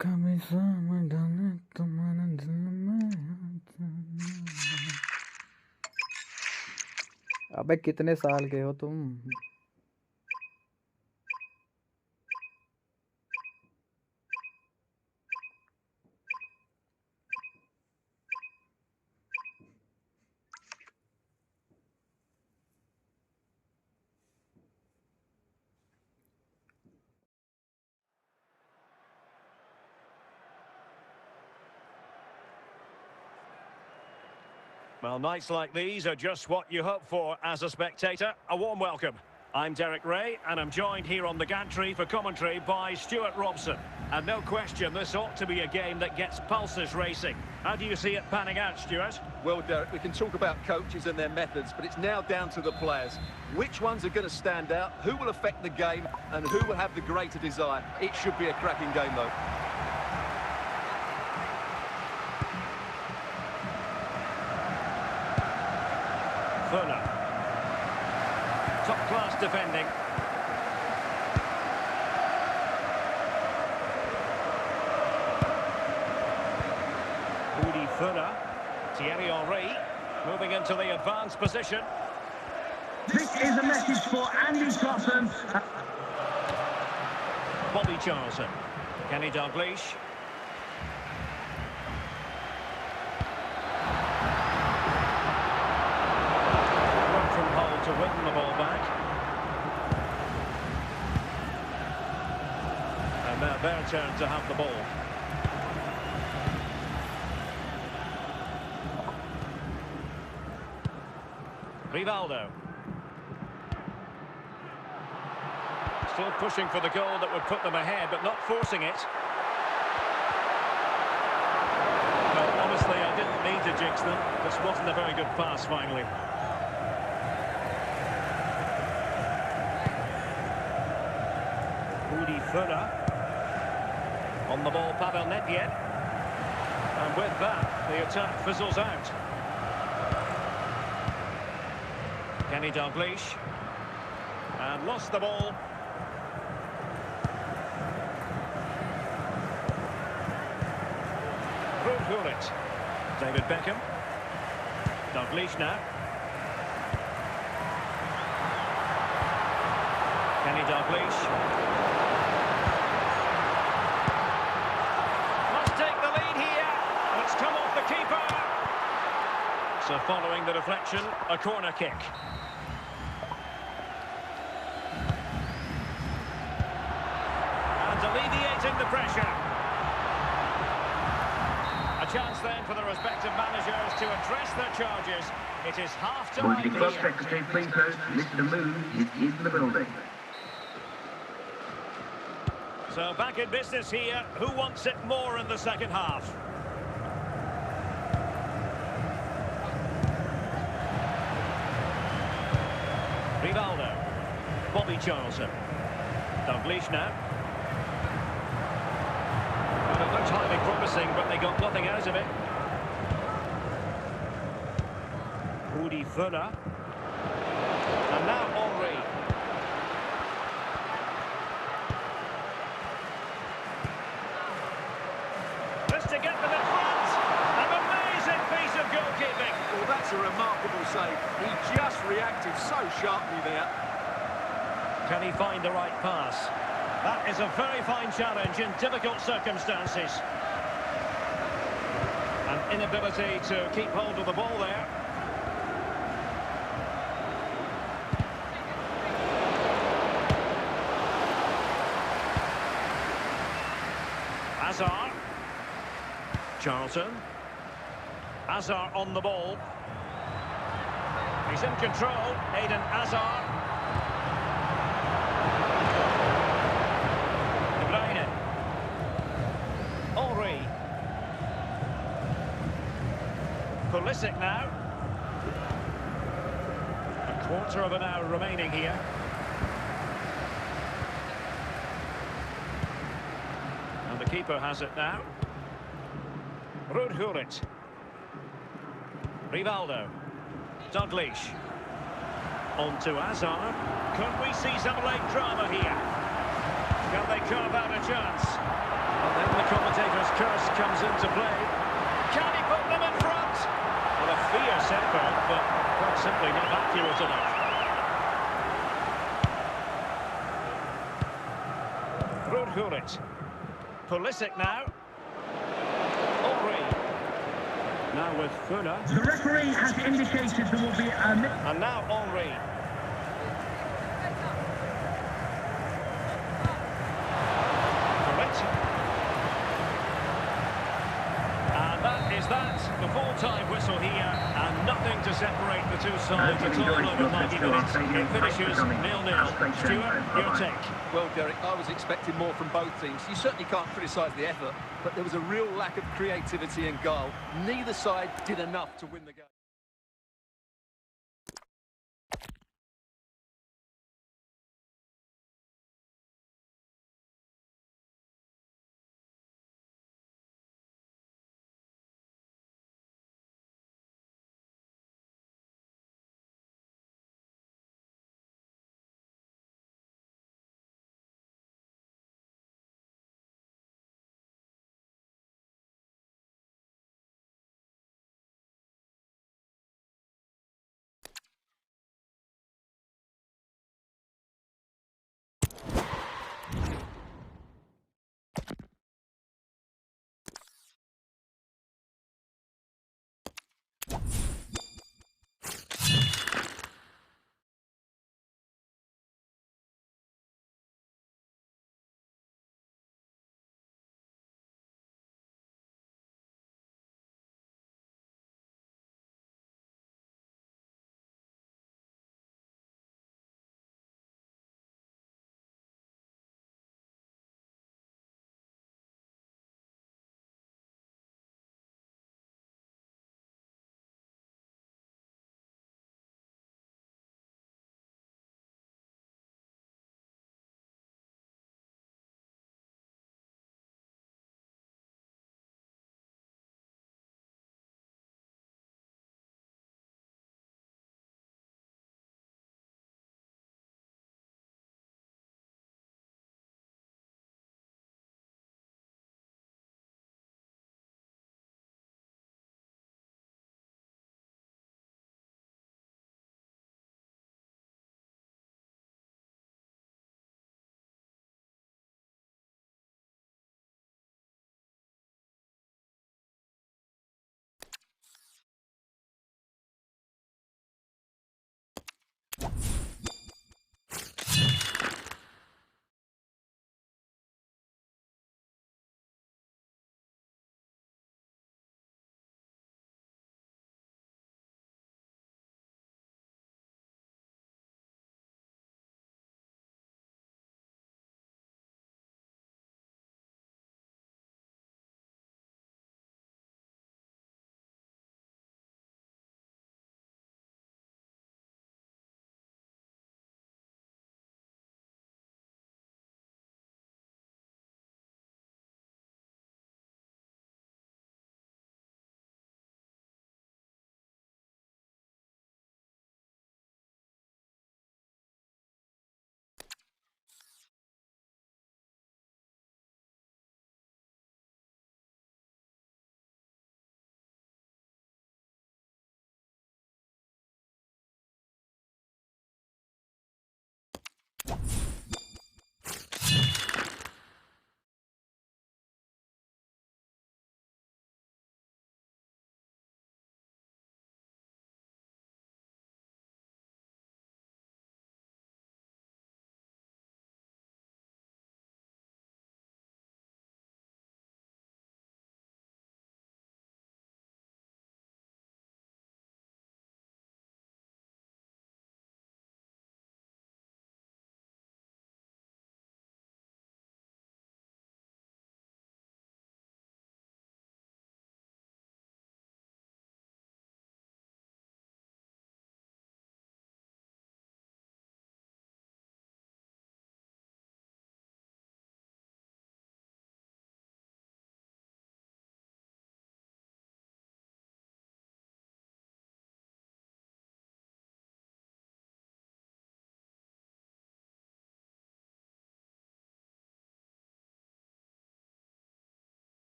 कभी समझाने तुम्हारे दिल में. अबे कितने साल के हो तुम? Well, nights like these are just what you hope for as a spectator. A warm welcome. I'm Derek Ray, and I'm joined here on the gantry for commentary by Stuart Robson. And no question, this ought to be a game that gets pulses racing. How do you see it panning out, Stuart? Well, Derek, we can talk about coaches and their methods, but it's now down to the players. Which ones are going to stand out, who will affect the game, and who will have the greater desire? It should be a cracking game, though. Fuller. Top-class defending. Udi Fuller. Thierry Henry moving into the advanced position. This is a message for Andy Totten. Bobby Charlton. Kenny Dalglish. To win the ball back. And now their turn to have the ball. Rivaldo. Still pushing for the goal that would put them ahead, but not forcing it. Well, honestly, I didn't mean to jinx them. This wasn't a very good pass, finally. Udi Fuller. On the ball, Pavel Nedved. And with that, the attack fizzles out. Kenny Dalglish. And lost the ball. Gullit. David Beckham. Dalglish now. Kenny Dalglish. Must take the lead here. It's come off the keeper. So following the deflection, a corner kick. And alleviating the pressure. A chance then for the respective managers to address their charges. It is half-time Would the club here. secretary please note, Mr. Moon is in the building. So back in business here. Who wants it more in the second half? Rivaldo. Bobby Charlton. Dalglish now. Well, it looked highly promising, but they got nothing out of it. Rudi Völler. And now Henry. This to get them in front. An amazing piece of goalkeeping. Well, that's a remarkable save. He just reacted so sharply there. Can he find the right pass? That is a very fine challenge in difficult circumstances. An inability to keep hold of the ball there. Hazard. Charlton. Hazard on the ball. He's in control. Eden Hazard. De Bruyne. Henry. Pulisic now. A quarter of an hour remaining here. And the keeper has it now. Ruud Gullit. Rivaldo. Dalglish. On to Hazard. Could we see some late drama here? Can they carve out a chance? And then the commentator's curse comes into play. Can he put them in front? Well, a fierce effort, but quite simply not accurate enough. Ruud Gullit. Pulisic now. Henry. Now with Völler. The referee has indicated there will be a... And now Henry. Gullit. And that is that. The full-time whistle here. And nothing to separate the two sides at all over 90 minutes. It finishes 0-0. Stuart, your take. Well, Derek, I was expecting more from both teams. You certainly can't criticise the effort, but there was a real lack of creativity and goal. Neither side did enough to win the game.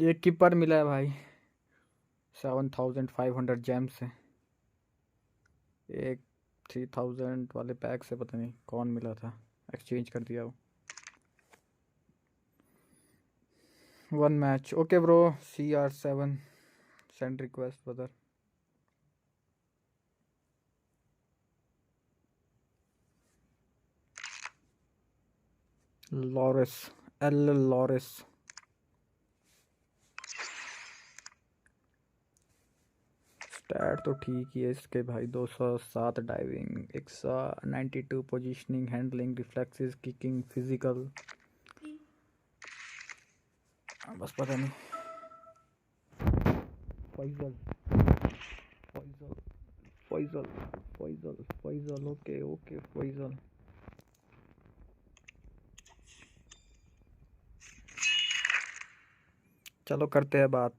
एक keeper मिला है भाई 7500 GeM से। एक 3000 वाले pack से पता नहीं कौन मिला था, एक्सचेंज कर दिया वो। 1 match. Okay bro, CR7 send request brother. Lloris, L Lloris. Stat तो ठीक ही है इसके भाई, 207 diving, 192 positioning, handling, reflexes, kicking, physical. बस पता नहीं। Faisal Faisal Faisal Faisal Faisal okay okay Faisal. चलो करते हैं बात।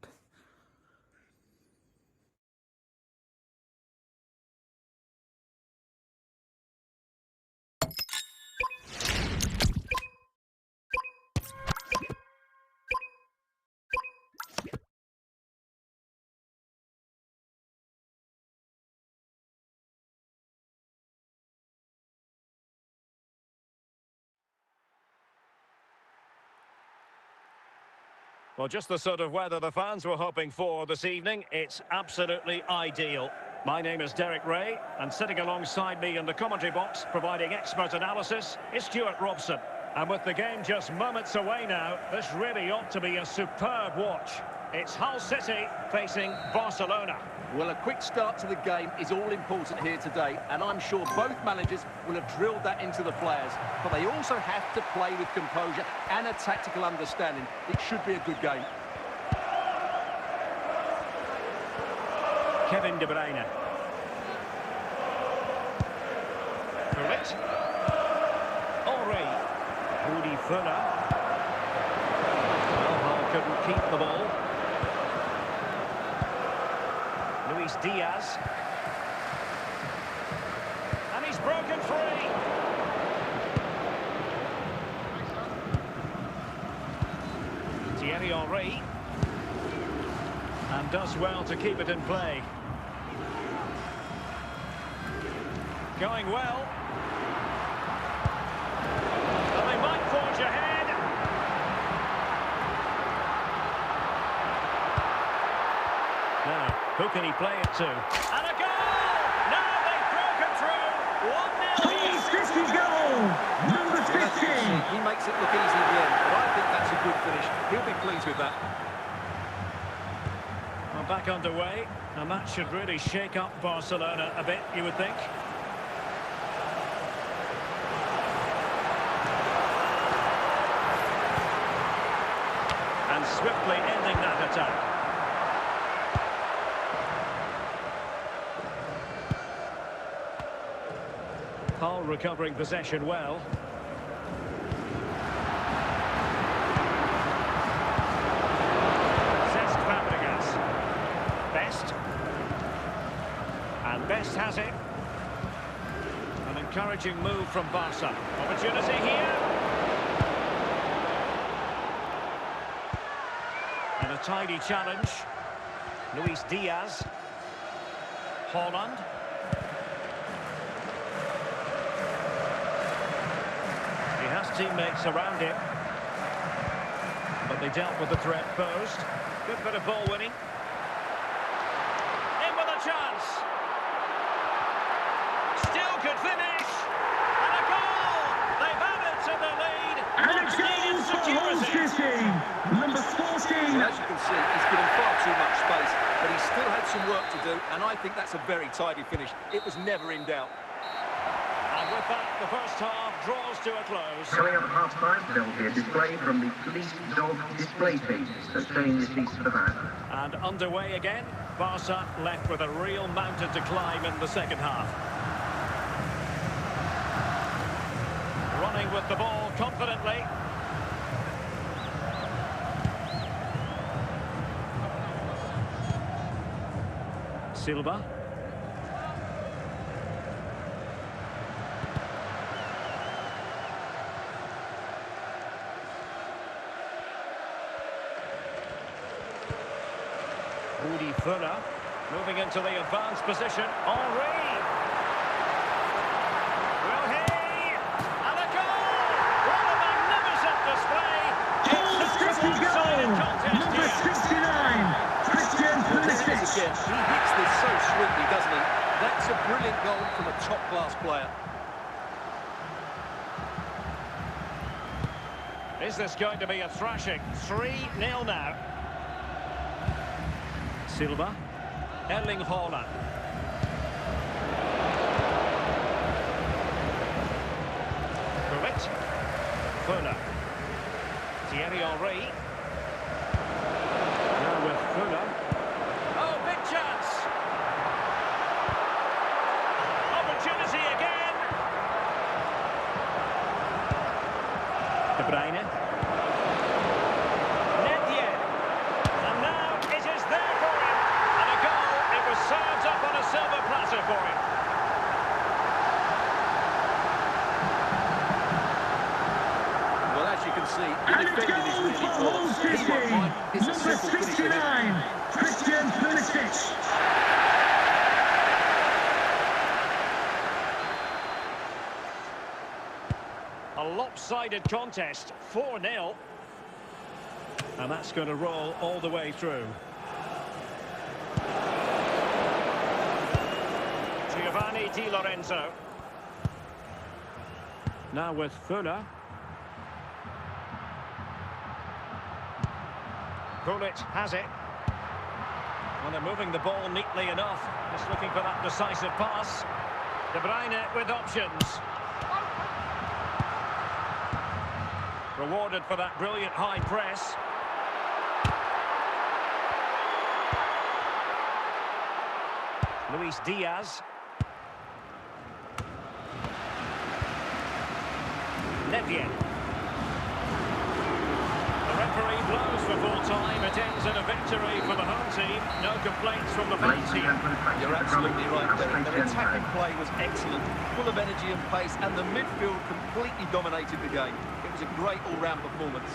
Well, just the sort of weather the fans were hoping for this evening. It's absolutely ideal. My name is Derek Ray, and sitting alongside me in the commentary box, providing expert analysis, is Stuart Robson. And with the game just moments away now, this really ought to be a superb watch. It's Hull City facing Barcelona. Well, a quick start to the game is all important here today, and I'm sure both managers will have drilled that into the players. But they also have to play with composure and a tactical understanding. It should be a good game. Kevin De Bruyne. Correct. Henry. Rudy Fuller. Well, Hull couldn't keep the ball. Luis Diaz. And he's broken free. Thierry Henry. And does well to keep it in play. Going well. And they might forge ahead. Now, who can he play it to? And a goal! Now they've broken through. 1-0 east. 50 goal, number 50. He makes it look easy at the end, but I think that's a good finish. He'll be pleased with that. Well, back underway, and that should really shake up Barcelona a bit, you would think. And swiftly ending that attack. Hull recovering possession well. Cesc Fabregas. Best. And Best has it. An encouraging move from Barca. Opportunity here. And a tidy challenge. Luis Diaz. Haaland. He has teammates around him. But they dealt with the threat posed. Good bit of ball winning. In with a chance. Still could finish. And a goal! They've added to the lead. And a Much goal needed for Hull security. City, number 14. Well, as you can see, he's given far too much space, but he still had some work to do, and I think that's a very tidy finish. It was never in doubt. And with that, the first half draws to a close. Coming up at half-time, there will be a display from the police dog display team, so stay in your seats for that. And underway again, Barca left with a real mountain to climb in the second half. Running with the ball confidently. Silva. Fuller. Moving into the advanced position. Henry. Will he? And a goal! What a magnificent display! It's a one-sided contest Number here. 69, Christian Well, there it is Pulisic. again. He hits this so sweetly, doesn't he? That's a brilliant goal from a top-class player. Is this going to be a thrashing? 3-0 now. Silva. Erling Haaland. Gullit. Fuller. Thierry Henry. Now with Fuller. Oh, big chance! Opportunity again! De Bruyne. And now it is there for him. And a goal. It was served up on a silver platter for him. Well, as you can see, the And it's defending is goal really for poor. Hull He City. won't mind. It's a Number simple finish for him. 69, Christian Pulisic. A lopsided contest, 4-0. And that's going to roll all the way through. Giovanni Di Lorenzo. Now with Fuller. Gullit has it. Well, they're moving the ball neatly enough. Just looking for that decisive pass. De Bruyne with options. Rewarded for that brilliant high press. Luis Diaz. Nevien. The referee blows for full time. It ends in a victory for the home team. No complaints from the fans here. You're absolutely right, Derek. Their attacking play was excellent, full of energy and pace, and the midfield completely dominated the game. It was a great all-round performance.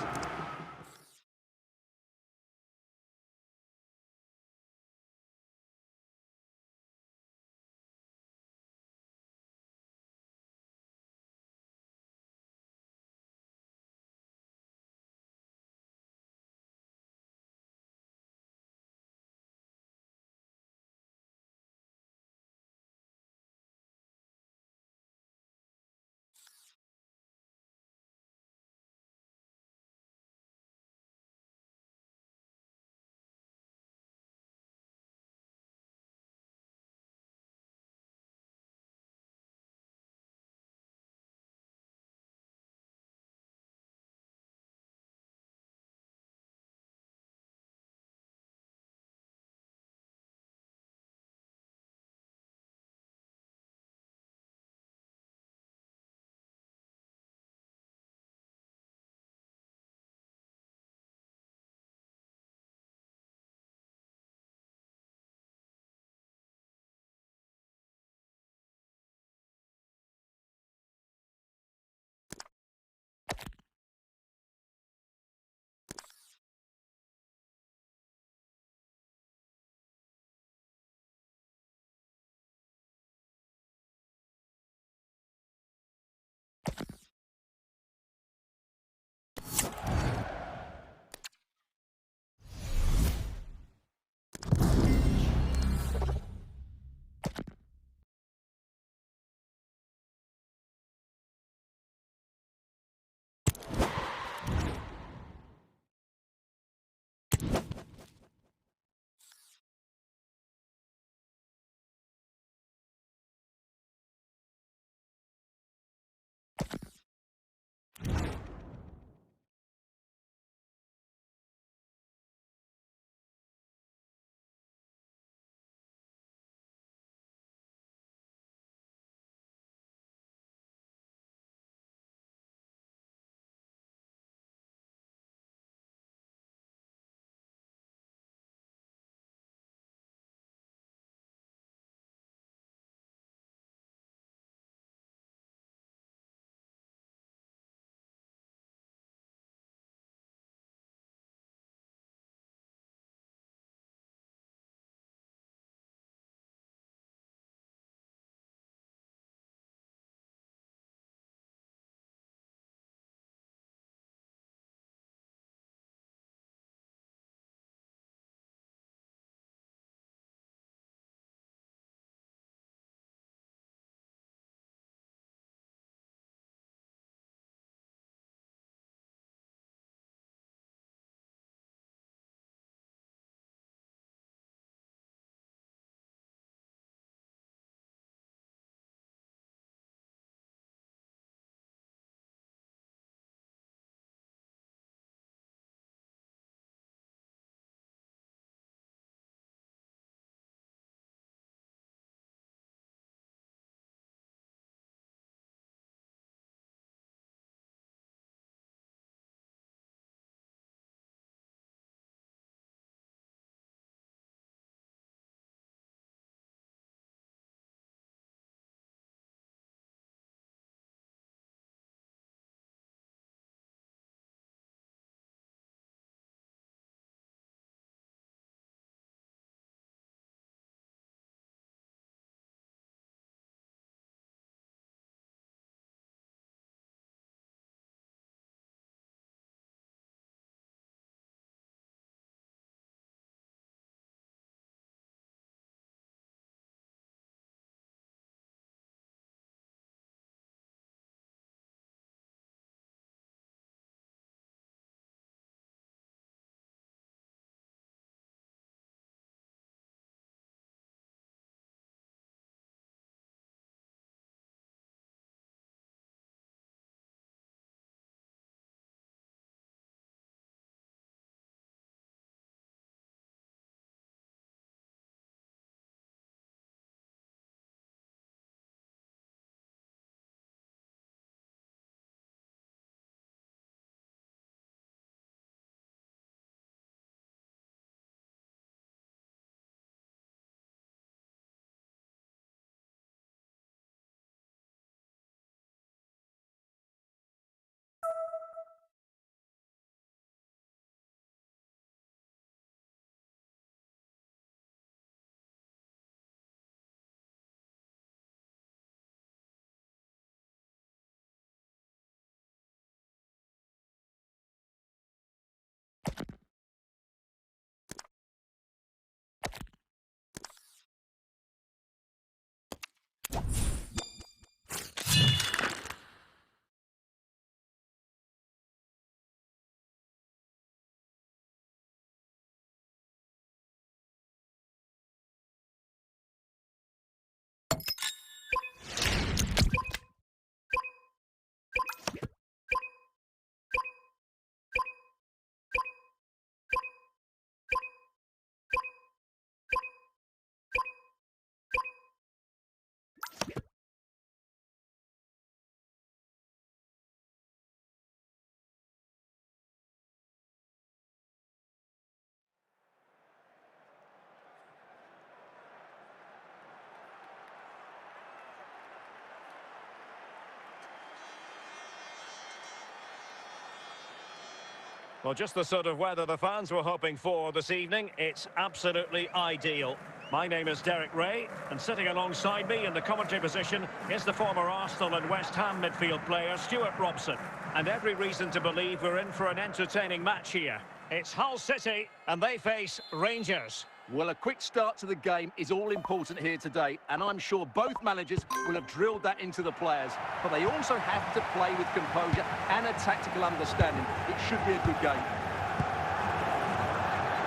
Well, just the sort of weather the fans were hoping for this evening. It's absolutely ideal. My name is Derek Ray, and sitting alongside me in the commentary position is the former Arsenal and West Ham midfield player, Stuart Robson. And every reason to believe we're in for an entertaining match here. It's Hull City, and they face Rangers. Well, a quick start to the game is all important here today, and I'm sure both managers will have drilled that into the players. But they also have to play with composure and a tactical understanding. It should be a good game.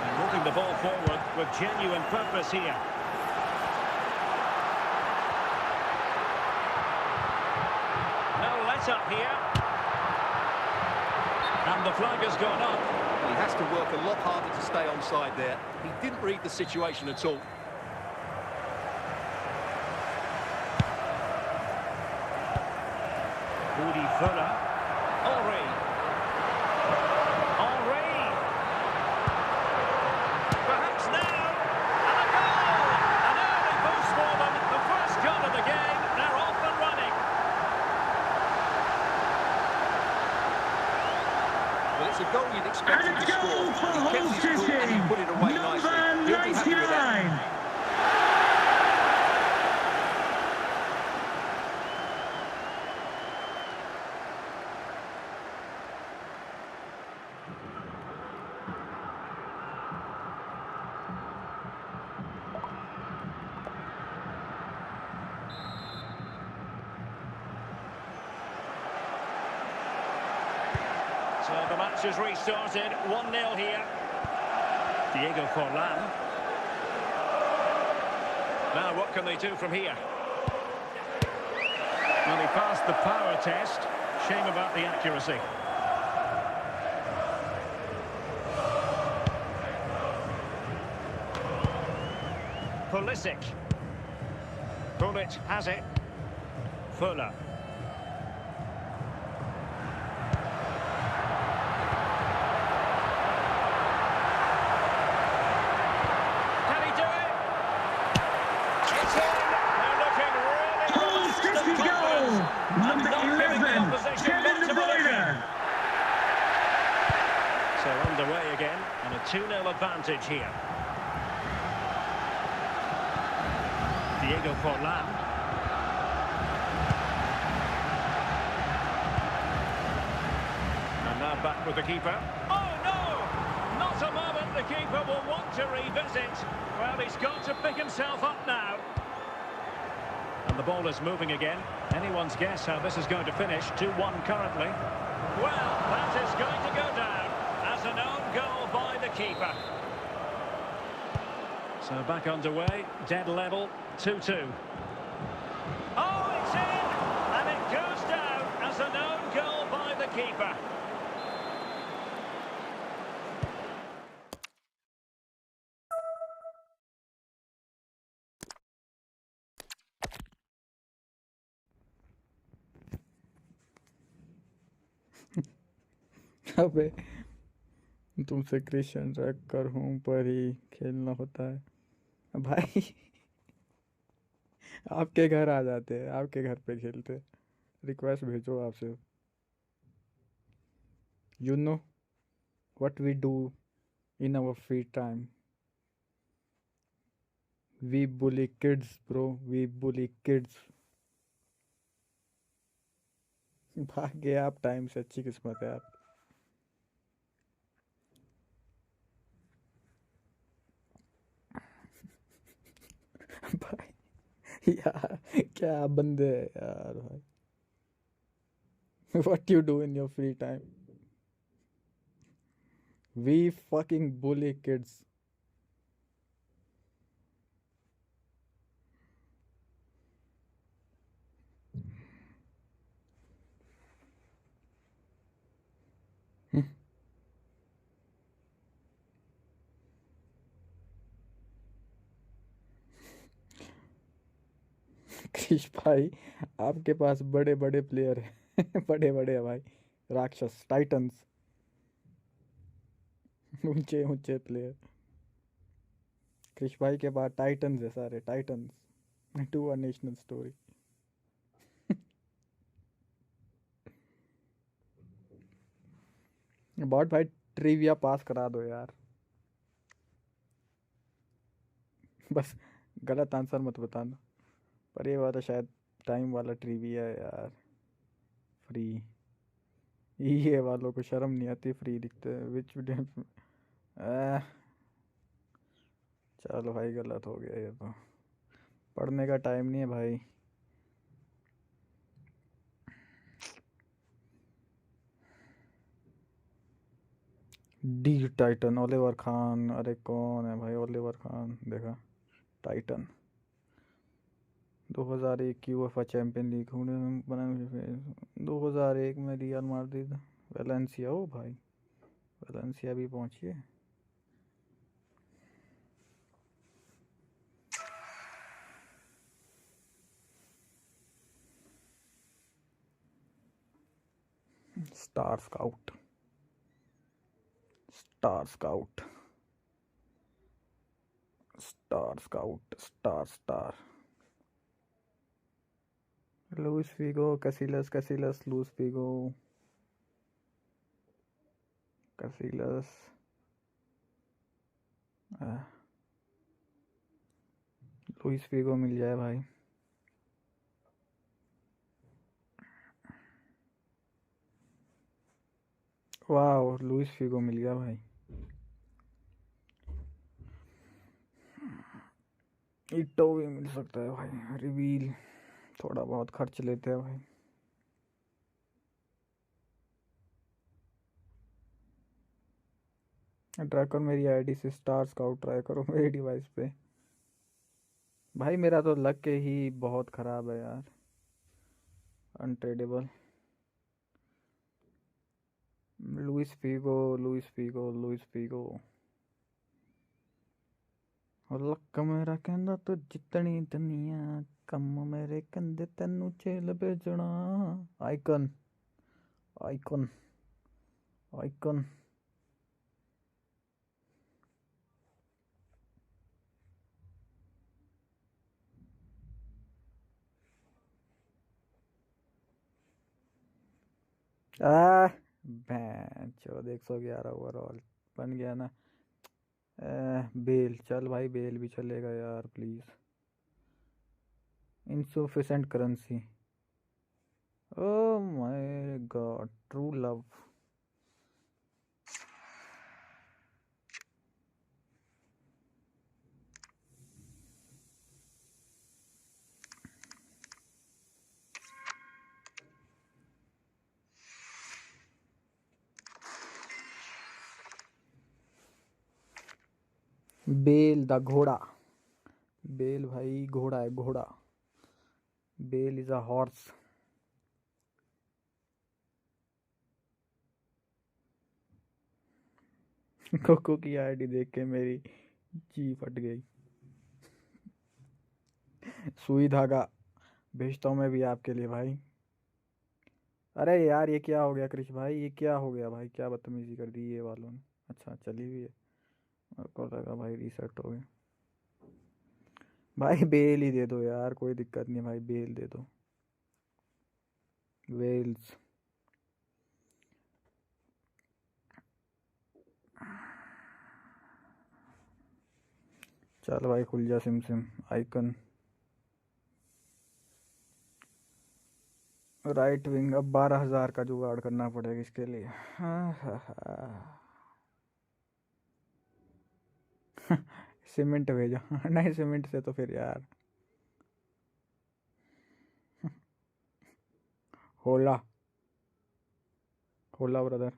And moving the ball forward with genuine purpose here. No let-up here. And the flag has gone up. He has to work a lot harder to stay onside there. He didn't read the situation at all. Woody Fuller. Henry. Henry. Perhaps now. And a goal! An early boost for them. The first goal of the game. They're off and running. Well, it's a goal you'd expect him And a to score. goal for He kept Hull his cool and he City. put it away nicely. Number He'll be happy with that. 99. So the match has restarted. 1-0 here. Diego Forlan. Now what can they do from here? Well, he passed the power test. Shame about the accuracy. Pulisic. Pulisic has it. Fuller. So underway again, and a 2-0 advantage here. Diego Forlan. And now back with the keeper. Oh no! Not a moment the keeper will want to revisit. Well, he's got to pick himself up now. And the ball is moving again. Anyone's guess how this is going to finish. 2-1 currently. Well, that is going to go down as an own goal by the keeper. So back underway, dead level, 2-2. Oh, it's in! And it goes down as an own goal by the keeper. अबे तुमसे Christian ड्रैकर हूँ पर ही खेलना होता है भाई। आपके घर आ जाते हैं, आपके घर पे खेलते। रिक्वेस्ट भेजो आपसे। You know what we do in our free time? We bully kids, bro. We bully kids. भाग गए आप टाइम से, अच्छी किस्मत है आप। भाई यार क्या बंदे हैं यार भाई। What you do in your free time? We fucking bully kids. Krrish भाई आपके पास बड़े बड़े प्लेयर हैं। बड़े बड़े हैं भाई, राक्षस, टाइटन्स, ऊंचे ऊंचे प्लेयर। क्रिश भाई के पास टाइटन्स है, सारे titans. To a national story. बहुत भाई ट्रिविया पास करा दो यार, बस गलत आंसर मत बताना। पर ये वाला शायद टाइम वाला ट्रिविया है यार। फ्री, ये वालों को शर्म नहीं आती, फ्री दिखते हैं विच। चलो भाई गलत हो गया ये तो, पढ़ने का टाइम नहीं है भाई। D Titan, Oliver Khan. अरे कौन है भाई ओलिवर खान, देखा टाइटन। 2001 की यूएफए चैंपियन लीग बना, 2001 में रियल माड्रिड वेलेंसिया। ओ भाई वेलेंसिया भी पहुंची है। Star scout, star scout, star scout, star star. Luis Figo, Casillas, Casillas, Luis Figo, Casillas. Luis Figo मिल जाए भाई। वाह लुइस फिगो मिल गया भाई। इटो भी मिल सकता है भाई। रिवील, थोड़ा बहुत खर्च लेते हैं भाई। ड्रैकर मेरी आईडी से स्टार स्काउट ट्राई करो मेरे डिवाइस पे। भाई मेरा तो लक के ही बहुत ख़राब है यार, untradeable. Luis Figo, Luis Figo, Luis Figo. Luck मेरा कहंदा तो जितनी दुनिया कम मेरे कंधे तेनू झेल भेजना। Icon, icon, icon. आ चौदह 111 ओवरऑल बन गया ना। बेल, चल भाई बेल भी चलेगा यार please. Insufficient currency. Oh my god, true love. Bale the घोड़ा। बेल भाई घोड़ा है, घोड़ा। Bale is a horse. कोको की आईडी देख के मेरी जी फट गई। सुई धागा भेजता हूँ मैं भी आपके लिए भाई। अरे यार ये क्या हो गया कृष भाई, ये क्या हो गया भाई, क्या बदतमीजी कर दी ये वालों ने। अच्छा चली हुई है, मेरे को लगा भाई रीसेट हो गया। भाई बेल ही दे दो यार, कोई दिक्कत नहीं भाई, बेल दे दो। वेल्स। चल भाई खुल जा SIM SIM. Icon, right wing. अब 12,000 का जुगाड़ करना पड़ेगा इसके लिए। सीमेंट भेजो। नहीं सीमेंट से तो फिर यार। होला, होला ब्रदर।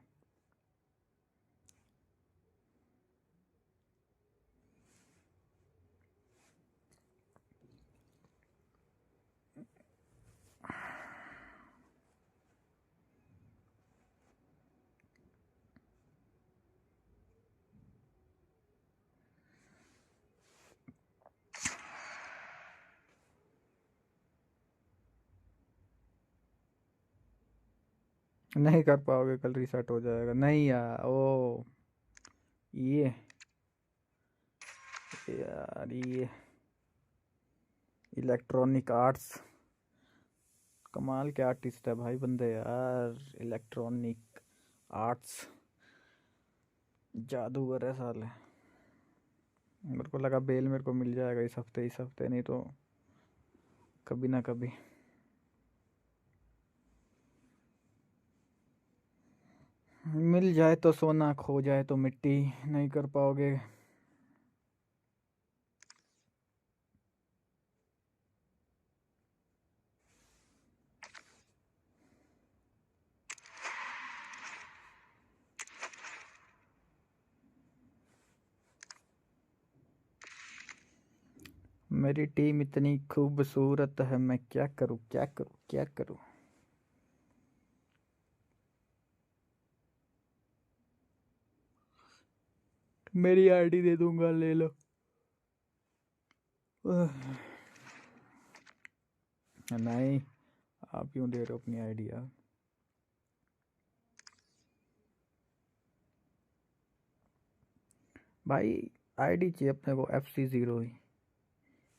नहीं कर पाओगे, कल रीसेट हो जाएगा। नहीं यार ओ ये यार, ये इलेक्ट्रॉनिक आर्ट्स, कमाल के आर्टिस्ट है भाई बंदे यार। इलेक्ट्रॉनिक आर्ट्स जादूगर है साले। मेरे को लगा बेल मेरे को मिल जाएगा इस हफ्ते, नहीं तो कभी ना कभी। मिल जाए तो सोना, खो जाए तो मिट्टी, नहीं कर पाओगे। मेरी टीम इतनी खूबसूरत है, मैं क्या करूं क्या करूं क्या करूं। मेरी आईडी दे दूंगा, ले लो। नहीं, आप क्यों दे रहे हो अपनी आईडी यार। भाई आईडी चाहिए अपने को FC0 ही।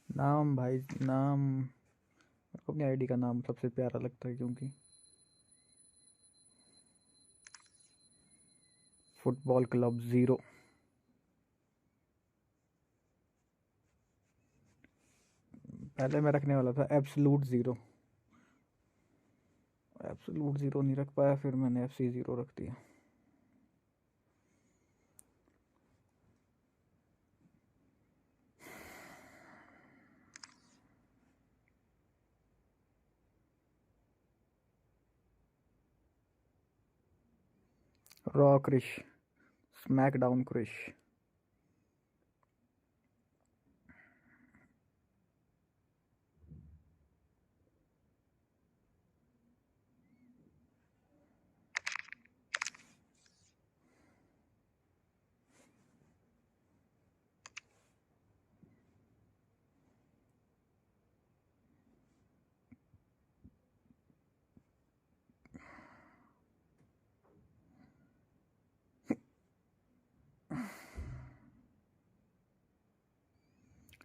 नाम भाई नाम, मेरे को अपनी आईडी का नाम सबसे प्यारा लगता है, क्योंकि फुटबॉल क्लब 0। पहले मैं रखने वाला था एब्सलूट 0। एब्सलूट 0 नहीं रख पाया, फिर मैंने FC0 रख दिया। Raw Krish, SmackDown Krish.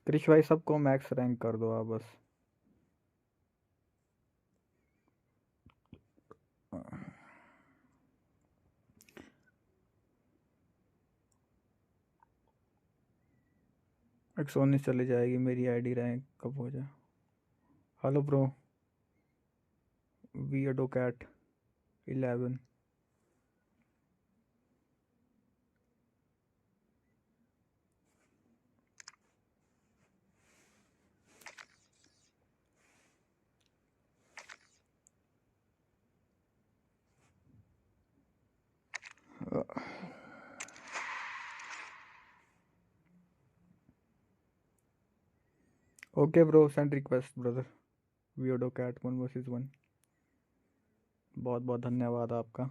क्रिश भाई सबको मैक्स रैंक कर दो आप बस। एक सोनी चली जाएगी, मेरी आईडी रैंक कब हो जाए। Hello bro, weirdo cat 11। Okay bro, send request brother. Weirdo cat 1 vs 1। बहुत बहुत धन्यवाद आपका।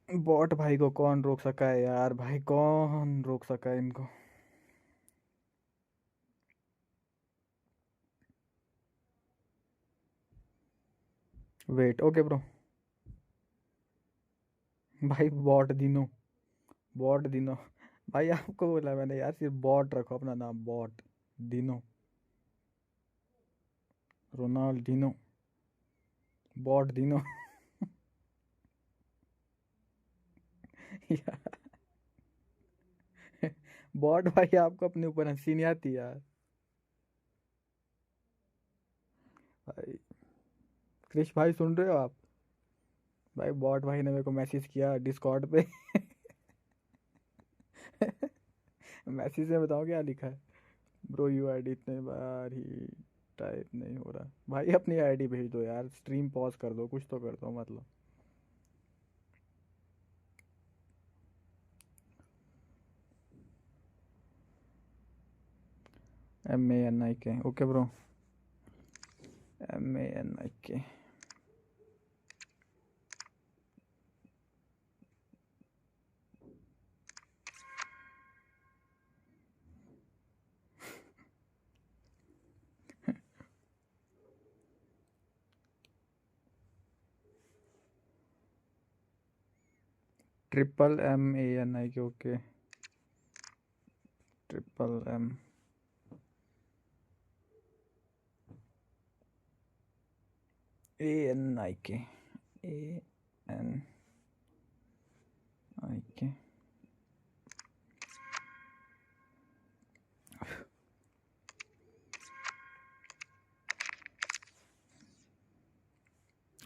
बॉट भाई को कौन रोक सका है यार, भाई कौन रोक सका है इनको। Wait, okay bro. भाई बॉट दिनो, बॉट दिनो। भाई आपको बोला मैंने यार, सिर्फ बॉट रखो अपना नाम, बॉट दिनो, रोनाल्डिनो, बॉट दिनो। बॉट भाई आपको अपने ऊपर हंसी नहीं आती यार। भाई क्रिश भाई सुन रहे हो आप? भाई बॉट भाई ने मेरे को मैसेज किया डिस्कॉर्ड पे। मैसेज में बताओ क्या लिखा है। ब्रो यू आईडी इतने बार ही टाइप नहीं हो रहा। भाई अपनी आईडी भेज दो यार, स्ट्रीम पॉज कर दो, कुछ तो कर दो मतलब। MANIK, okay bro, MANIK। MANIK, okay, MM। ANIK. ANIK.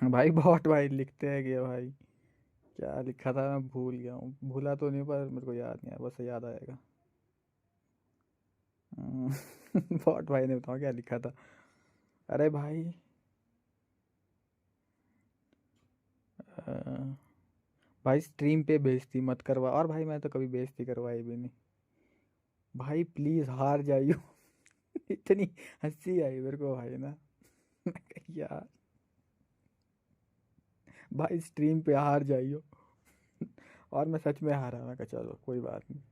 भाई बहुत भाई लिखते हैं कि भाई क्या लिखा था, मैं भूल गया हूँ, भूला तो नहीं पर मेरे को याद नहीं है, बस याद आएगा। बहुत भाई ने बताओ क्या लिखा था। अरे भाई भाई स्ट्रीम पे बेइज्जती मत करवा, और भाई मैं तो कभी बेइज्जती करवाई भी नहीं भाई, प्लीज हार जाइयो। इतनी हंसी आई मेरे को भाई ना। यार भाई स्ट्रीम पे हार जाइयो। और मैं सच में हारा, मैं कहा चलो कोई बात नहीं।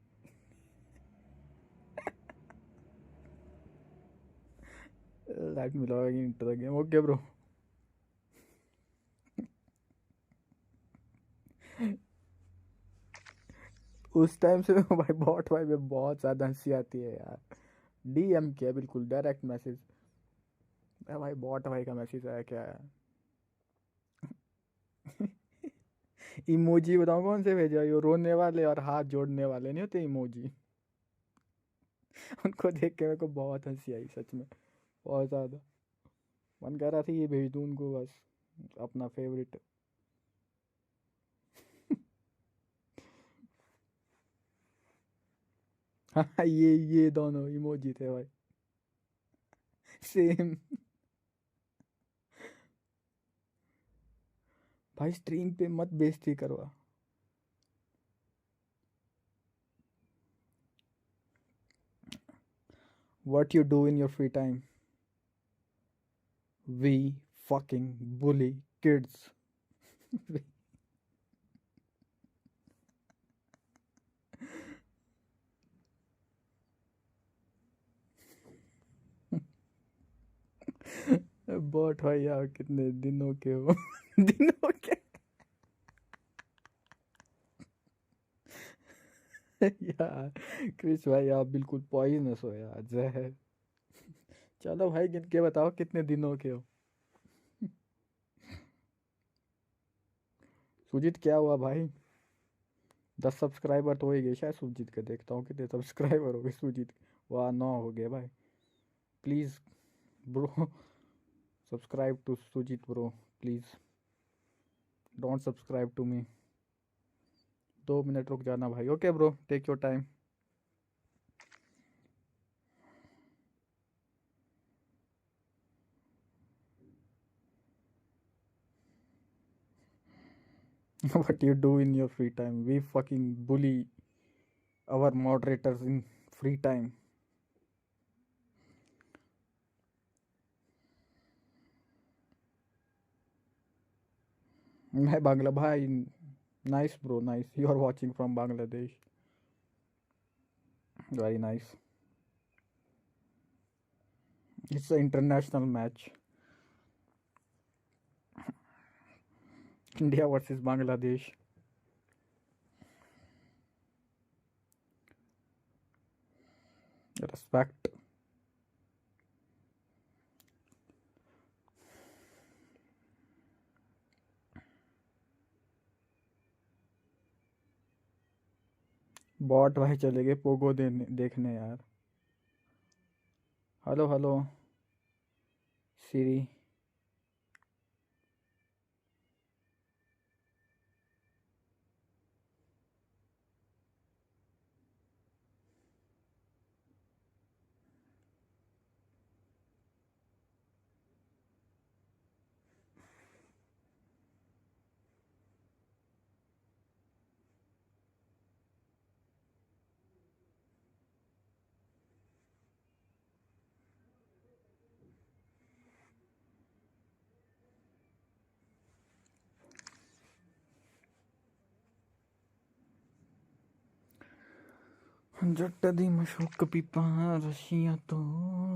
लाइट मिलाओ enter the game, okay bro. उस टाइम से भाई बॉट भाई में बहुत ज़्यादा हंसी आती है यार। DM किया बिल्कुल डायरेक्ट मैसेज। भाई बॉट भाई का मैसेज आया क्या है। इमोजी बताऊँ कौन से भेजा, ये रोने वाले और हाथ जोड़ने वाले नहीं होते इमोजी। उनको देख के मेरे को बहुत हंसी आई सच में, बहुत ज़्यादा। मन कर रहा था ये भेज दूँ उनको बस, अपना फेवरेट। हाँ ये दोनों इमोजी थे भाई, सेम। भाई स्ट्रीम पे मत बेइज्जती करवा। What you do in your free time? We fucking bully kids. Bot भाई यार कितने दिनों के हो। दिनों के। यार क्रिस भाई आप बिल्कुल पॉइजनस हो यार, जहर। चलो भाई गिन के बताओ कितने दिनों के हो। सुजीत क्या हुआ भाई, 10 सब्सक्राइबर तो हो ही गए शायद सुजीत के, देखता हूँ कितने सब्सक्राइबर हो गए सुजीत के। वाह 9 हो गए भाई। Please bro subscribe to Sujeet bro, please don't subscribe to me. 2 minute रुक जाना भाई, okay bro take your time. What you do in your free time? We fucking bully our moderators in free time. मैं बांग्ला भाई, nice bro, nice. You are watching from Bangladesh. Very nice. It's an international match. India versus Bangladesh. Respect. Bot भाई चले गए Pogo देखने यार। Hello hello सिरी। जट दी मशूक पीपा Russia तो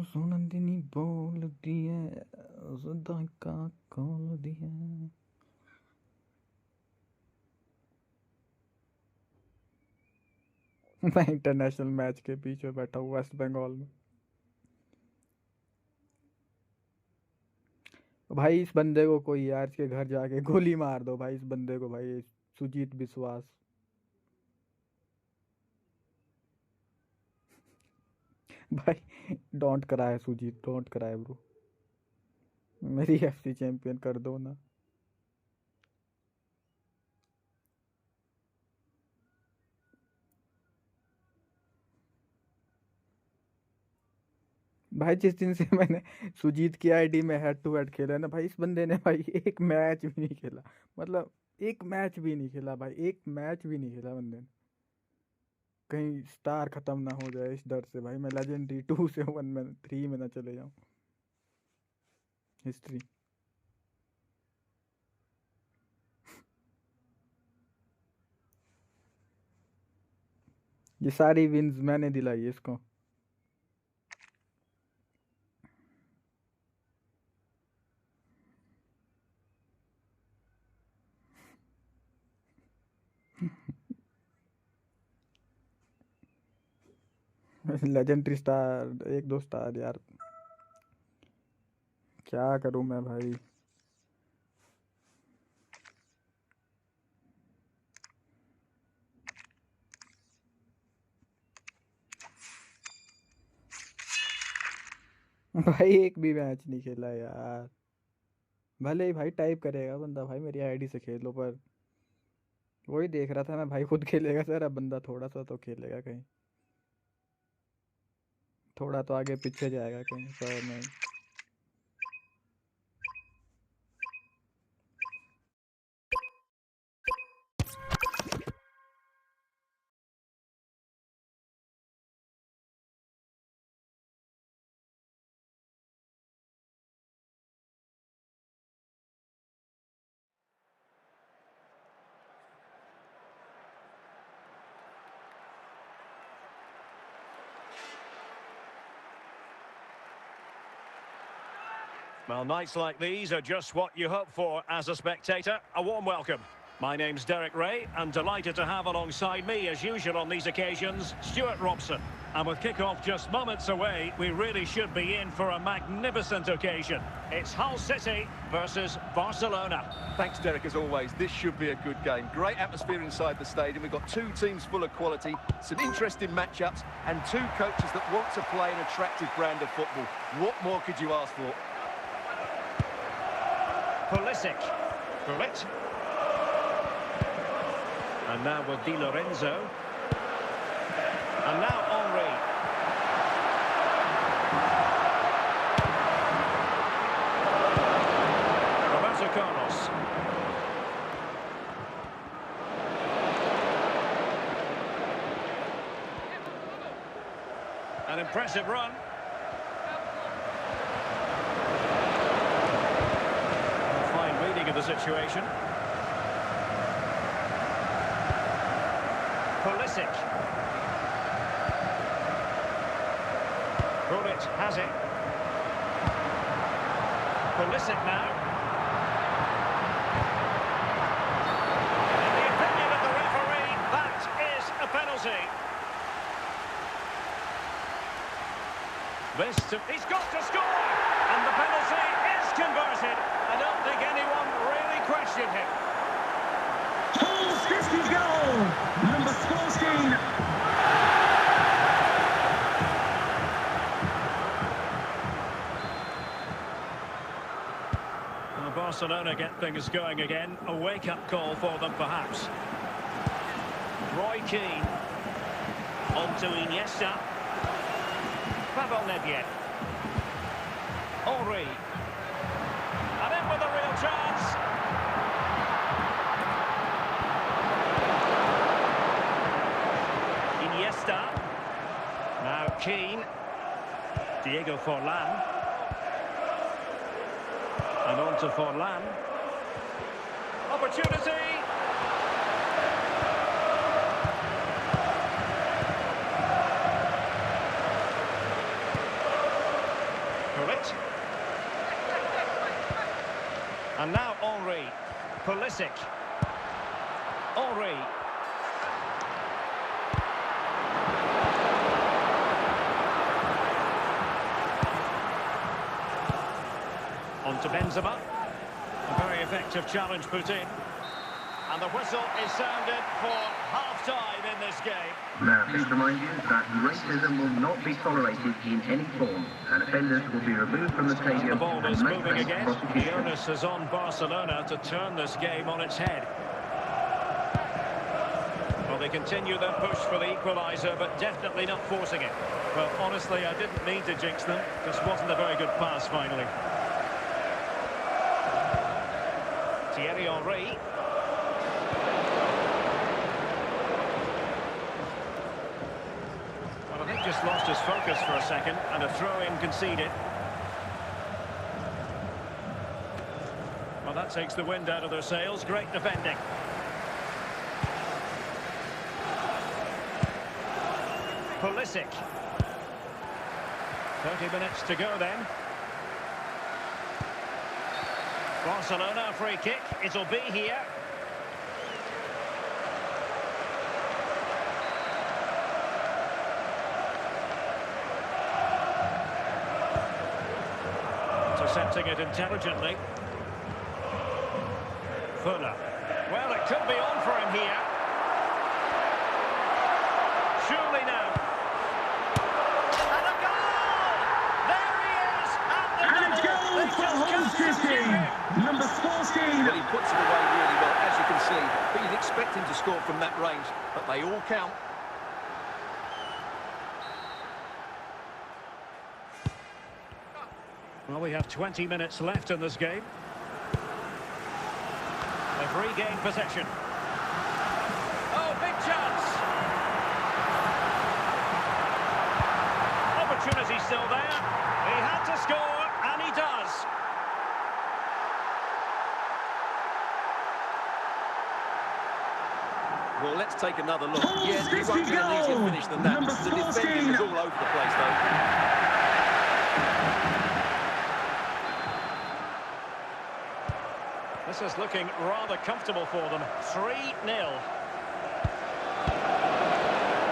सुनंदिनी बोल दिए जुदा का खोल दिया। मैं इंटरनेशनल मैच के पीछे बैठा हूँ वेस्ट बंगाल में। भाई इस बंदे को कोई यार इसके घर जाके गोली मार दो भाई इस बंदे को भाई सुजीत विश्वास। भाई डोंट कराए सुजीत डोंट कराए ब्रो मेरी एफसी चैंपियन कर दो ना। भाई जिस दिन से मैंने सुजीत की आईडी में हेड टू हेड खेला है ना भाई इस बंदे ने भाई एक मैच भी नहीं खेला। मतलब एक मैच भी नहीं खेला भाई एक मैच भी नहीं खेला बंदे ने। कहीं स्टार खत्म ना हो जाए इस डर से भाई मैं लेजेंडरी 2 से 1 में 3 में ना चले जाऊं। हिस्ट्री ये सारी विन्स मैंने दिलाई है इसको। लेजेंडरी स्टार 1-2 स्टार यार क्या करूं मैं भाई। भाई एक भी मैच नहीं खेला यार। भले ही भाई टाइप करेगा बंदा भाई मेरी आईडी से खेलो पर वही देख रहा था मैं भाई खुद खेलेगा सर अब बंदा थोड़ा सा तो खेलेगा कहीं थोड़ा तो आगे पीछे जाएगा कहीं पर नहीं। Well, nights like these are just what you hope for as a spectator. A warm welcome. My name's Derek Ray, and delighted to have alongside me, as usual on these occasions, Stuart Robson. And with kick-off just moments away, we really should be in for a magnificent occasion. It's Hull City versus Barcelona. Thanks, Derek, as always. This should be a good game. Great atmosphere inside the stadium. We've got two teams full of quality, some interesting matchups, and two coaches that want to play an attractive brand of football. What more could you ask for? Pulisic. Gullit. And now with Di Lorenzo. And now Henry. Roberto Carlos. An impressive run. Of the situation. Pulisic. Gullit has it. Pulisic now. In the opinion of the referee, that is a penalty. He's got to score, and the penalty is converted. I don't think anyone really questioned him. Hull City goal, number 14. Well, Barcelona get things going again. A wake-up call for them, perhaps. Roy Keane. On to Iniesta. Pavel Nedved. Henry. And in with a real chance. Iniesta. Now Keane. Diego Forlan. And on to Forlan. Opportunity. Gullit. And now Henry. Pulisic. Henry. On to Benzema. A very effective challenge put in. And the whistle is sounded for half-time in this game. Now, please remind you that racism will not be tolerated in any form, and offenders will be removed from the stadium. And the ball is and moving again. The prosecution. onus is on Barcelona to turn this game on its head. Well, they continue their push for the equaliser, but definitely not forcing it. Well, honestly, I didn't mean to jinx them. Just wasn't a very good pass, finally. Thierry Henry. Well, I think just lost his focus for a second, and a throw-in conceded. Well, that takes the wind out of their sails. Great defending. Pulisic. 30 minutes to go then. Barcelona free kick. It'll be here. Intercepting it intelligently. Fuller. Well, it could be on for him here. Surely now. And a goal! There he is! And a goal for Hull City. Number 14. Well, he puts it away really well, as you can see. But you'd expect him to score from that range. But they all count. Well, we have 20 minutes left in this game. They've regained possession. Oh, big chance! Opportunity still there. He had to score, and he does. Well, let's take another look. Hull Yes, he won't City get an easier goal. finish than that. Number The defending 14. was all over the place, though. This is looking rather comfortable for them. 3-0.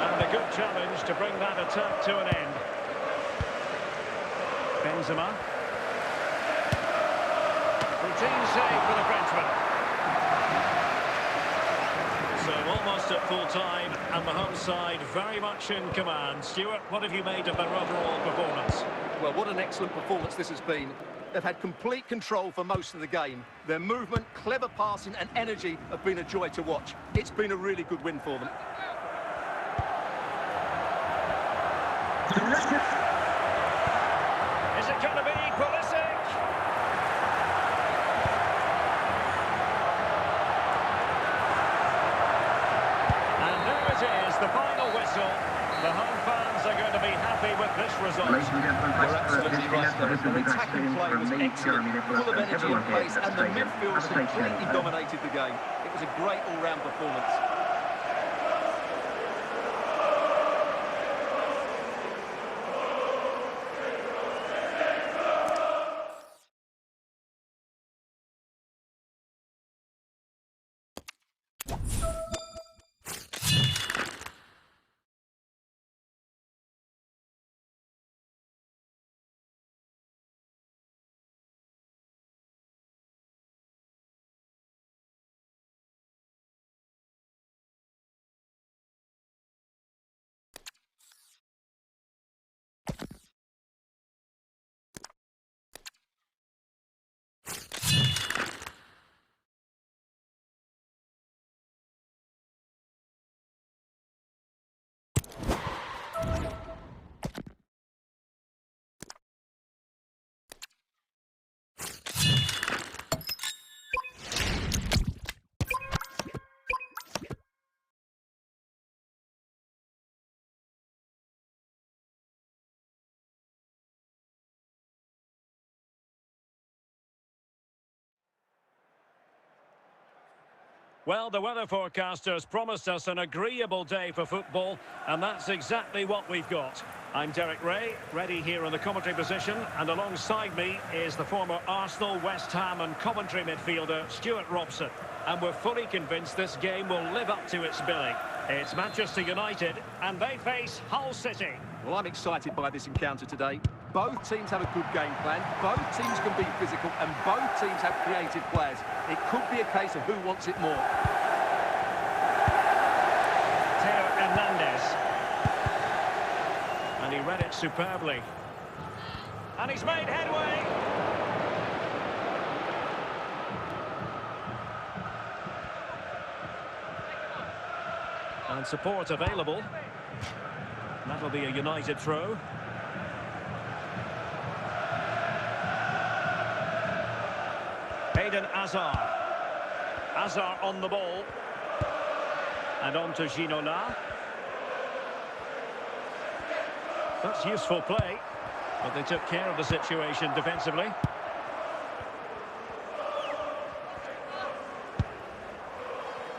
And a good challenge to bring that attack to an end. Benzema. Routine save for the Frenchman. So almost at full time, and the home side very much in command. Stuart, what have you made of their overall performance? Well, what an excellent performance this has been. They've had complete control for most of the game. Their movement, clever passing and energy have been a joy to watch. It's been a really good win for them. Is it going to be Pulisic? And there it is, the final whistle. The home fans are going to be happy with this result. Ladies and gentlemen, You're thanks for absolutely visiting right, us. though. This will The be back attacking soon play from was me, excellent, Jeremy Nicholas, full of and energy everyone and here pace, at and the the stadium. midfield Have a safe journey completely home. dominated the game. It was a great all-round performance. Well, the weather forecasters promised us an agreeable day for football, and that's exactly what we've got. I'm Derek Ray, ready here in the commentary position, and alongside me is the former Arsenal, West Ham and Coventry midfielder, Stuart Robson. And we're fully convinced this game will live up to its billing. It's Manchester United, and they face Hull City. Well, I'm excited by this encounter today. Both teams have a good game plan, both teams can be physical, and both teams have creative players. It could be a case of who wants it more. Theo Hernandez. And he read it superbly. And he's made headway. And support available. That'll be a United throw. Eden Hazard. Hazard on the ball. And on to Ginola. That's useful play. But they took care of the situation defensively.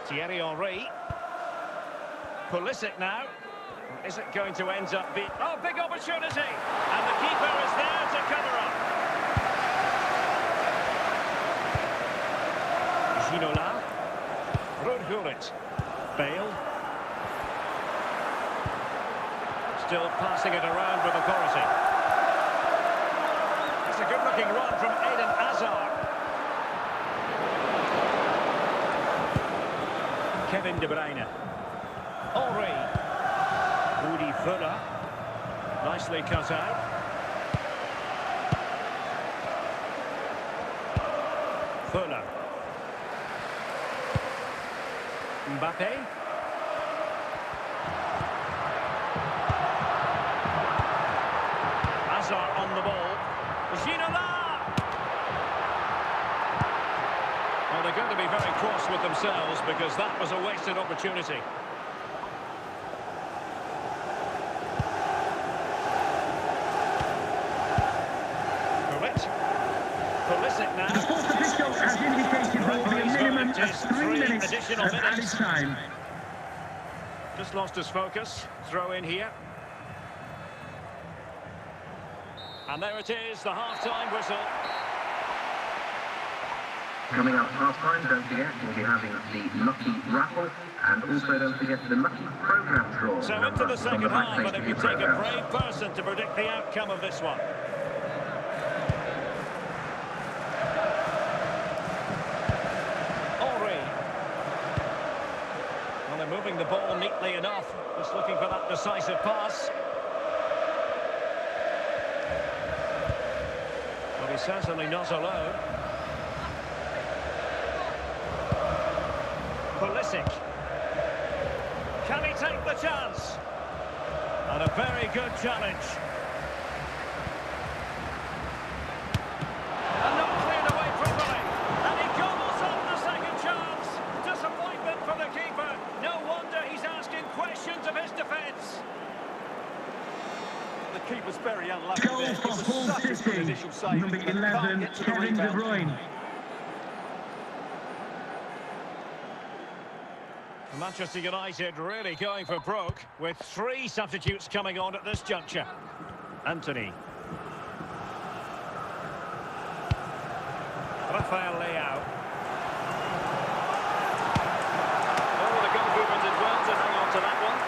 Thierry Henry. Pulisic now. Is it going to end up being... Oh, big opportunity! And the keeper is there to cover up. Ginola. Rudhurit. Bale. Still passing it around with authority. It's a good-looking run from Eden Hazard. Kevin De Bruyne. Henry. Rudi Völler. Nicely cut out. Völler. Mbappe. Hazard on the ball. Ginola! Well, they're going to be very cross with themselves because that was a wasted opportunity. Pulisic now. The fourth official has indicated there will be a minimum of 3 minutes additional of added minutes. time. Just lost his focus. Throw in here. And there it is, the half-time whistle. Coming up half-time, don't forget, we'll be having the lucky raffle, and also don't forget the lucky programme draw. So into the second half, and it would take a brave person to predict the outcome of this one. Well, they're moving the ball neatly enough, just looking for that decisive pass. Well, he's certainly not alone. Pulisic. Can he take the chance? And a very good challenge. And not cleared away properly. And he gobbles up the second chance. Disappointment for the keeper. No wonder he's asking questions of his defence. The keeper's very unlucky Goal there. It for was Hull such a good City. initial save. Number They can't 11, get to the Kevin De rebound. Bruyne. Manchester United really going for broke with 3 substitutes coming on at this juncture. Anthony. Rafael Leao. Oh, the goalkeeper did well to hang on to that one.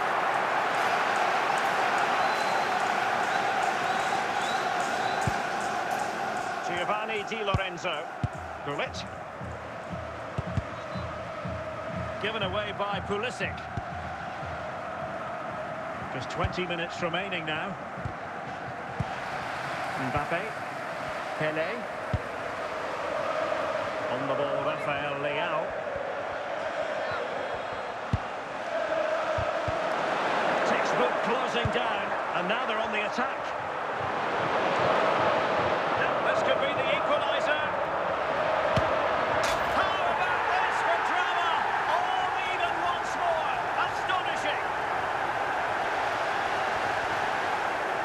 Giovanni Di Lorenzo. Gullit. Given away by Pulisic. Just 20 minutes remaining now. Mbappe. Pele. On the ball, Rafael Leao. Textbook closing down, and now they're on the attack. This could be the equaliser. How about this for drama? All even once more. Astonishing.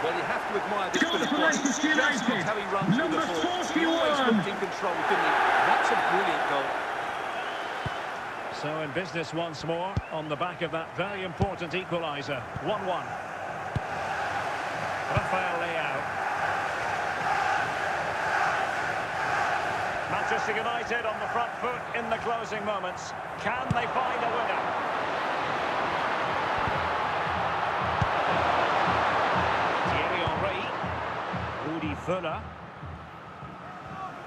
Well, you have to admire this Goal bit of for play. Manchester Just United. how he runs with Number the ball. He always 41. looked in control, didn't he? That's a brilliant goal. So in business once more on the back of that very important equaliser. 1-1. Rafael Leao. Manchester United on the front foot in the closing moments. Can they find a winner? Thierry Henry. Fuller.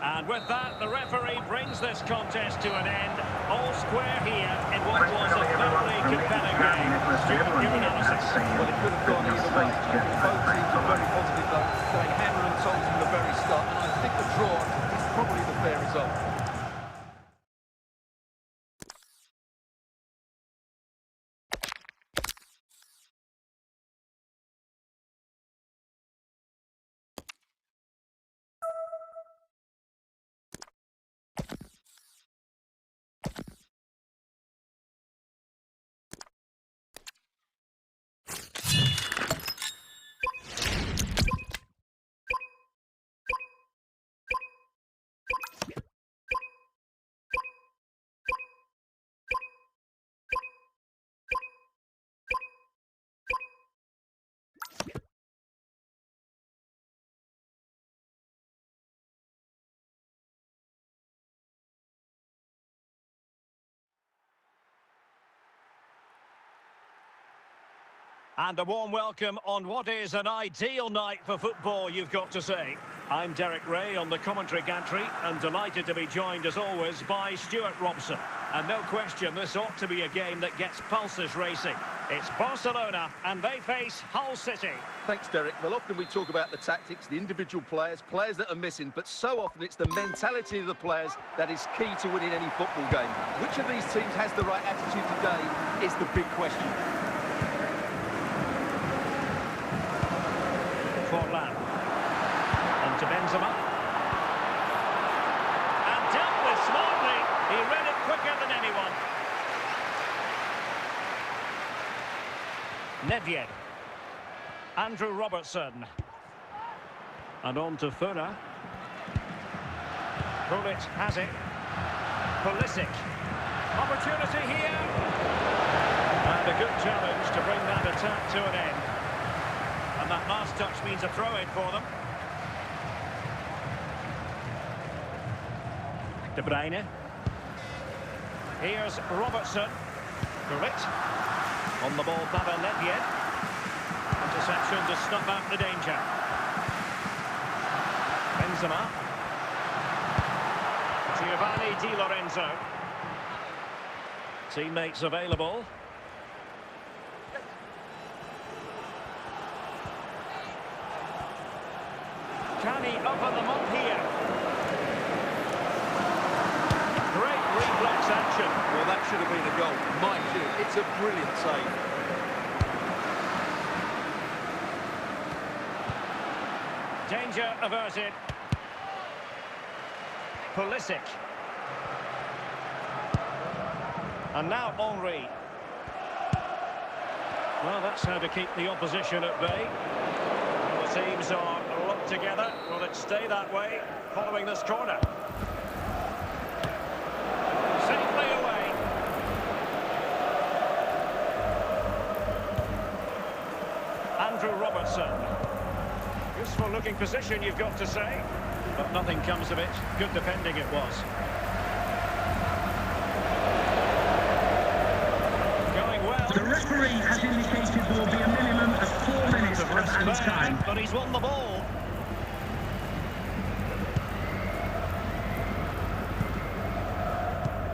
And with that, the referee brings this contest to an end. All square here in what was a thoroughly compelling game. Stuart, your analysis. Well, it could have gone either way. I think both teams are very positive, though, going hammer and tongs from the very start. And I think the draw is probably the fair result. And a warm welcome on what is an ideal night for football, you've got to say. I'm Derek Ray on the commentary gantry and delighted to be joined, as always, by Stuart Robson. And no question, this ought to be a game that gets pulses racing. It's Barcelona, and they face Hull City. Thanks, Derek. Well, often we talk about the tactics, the individual players that are missing, but so often it's the mentality of the players that is key to winning any football game. Which of these teams has the right attitude today is the big question. Forlan. On to Benzema. And dealt with smartly. He read it quicker than anyone. Nedved. Andrew Robertson. And on to Fuller. Pulisic has it. Pulisic. Opportunity here. And a good challenge to bring that attack to an end. And that last touch means a throw-in for them. De Bruyne. Here's Robertson. Gullit. On the ball, Pavel Nedved. Interception to snuff out the danger. Benzema. Giovanni Di Lorenzo. Teammates available. Can he open them up here? Great reflex action. Well, that should have been a goal. Mind you, it's a brilliant save. Danger averted. Pulisic. And now Henry. Well, that's how to keep the opposition at bay. The teams are locked together. Will it stay that way following this corner? Safely away. Andrew Robertson. Useful looking position, you've got to say. But nothing comes of it. Good defending it was. Going well. The referee has indicated there will be a minimum of 4 minutes of added time. But he's won the ball.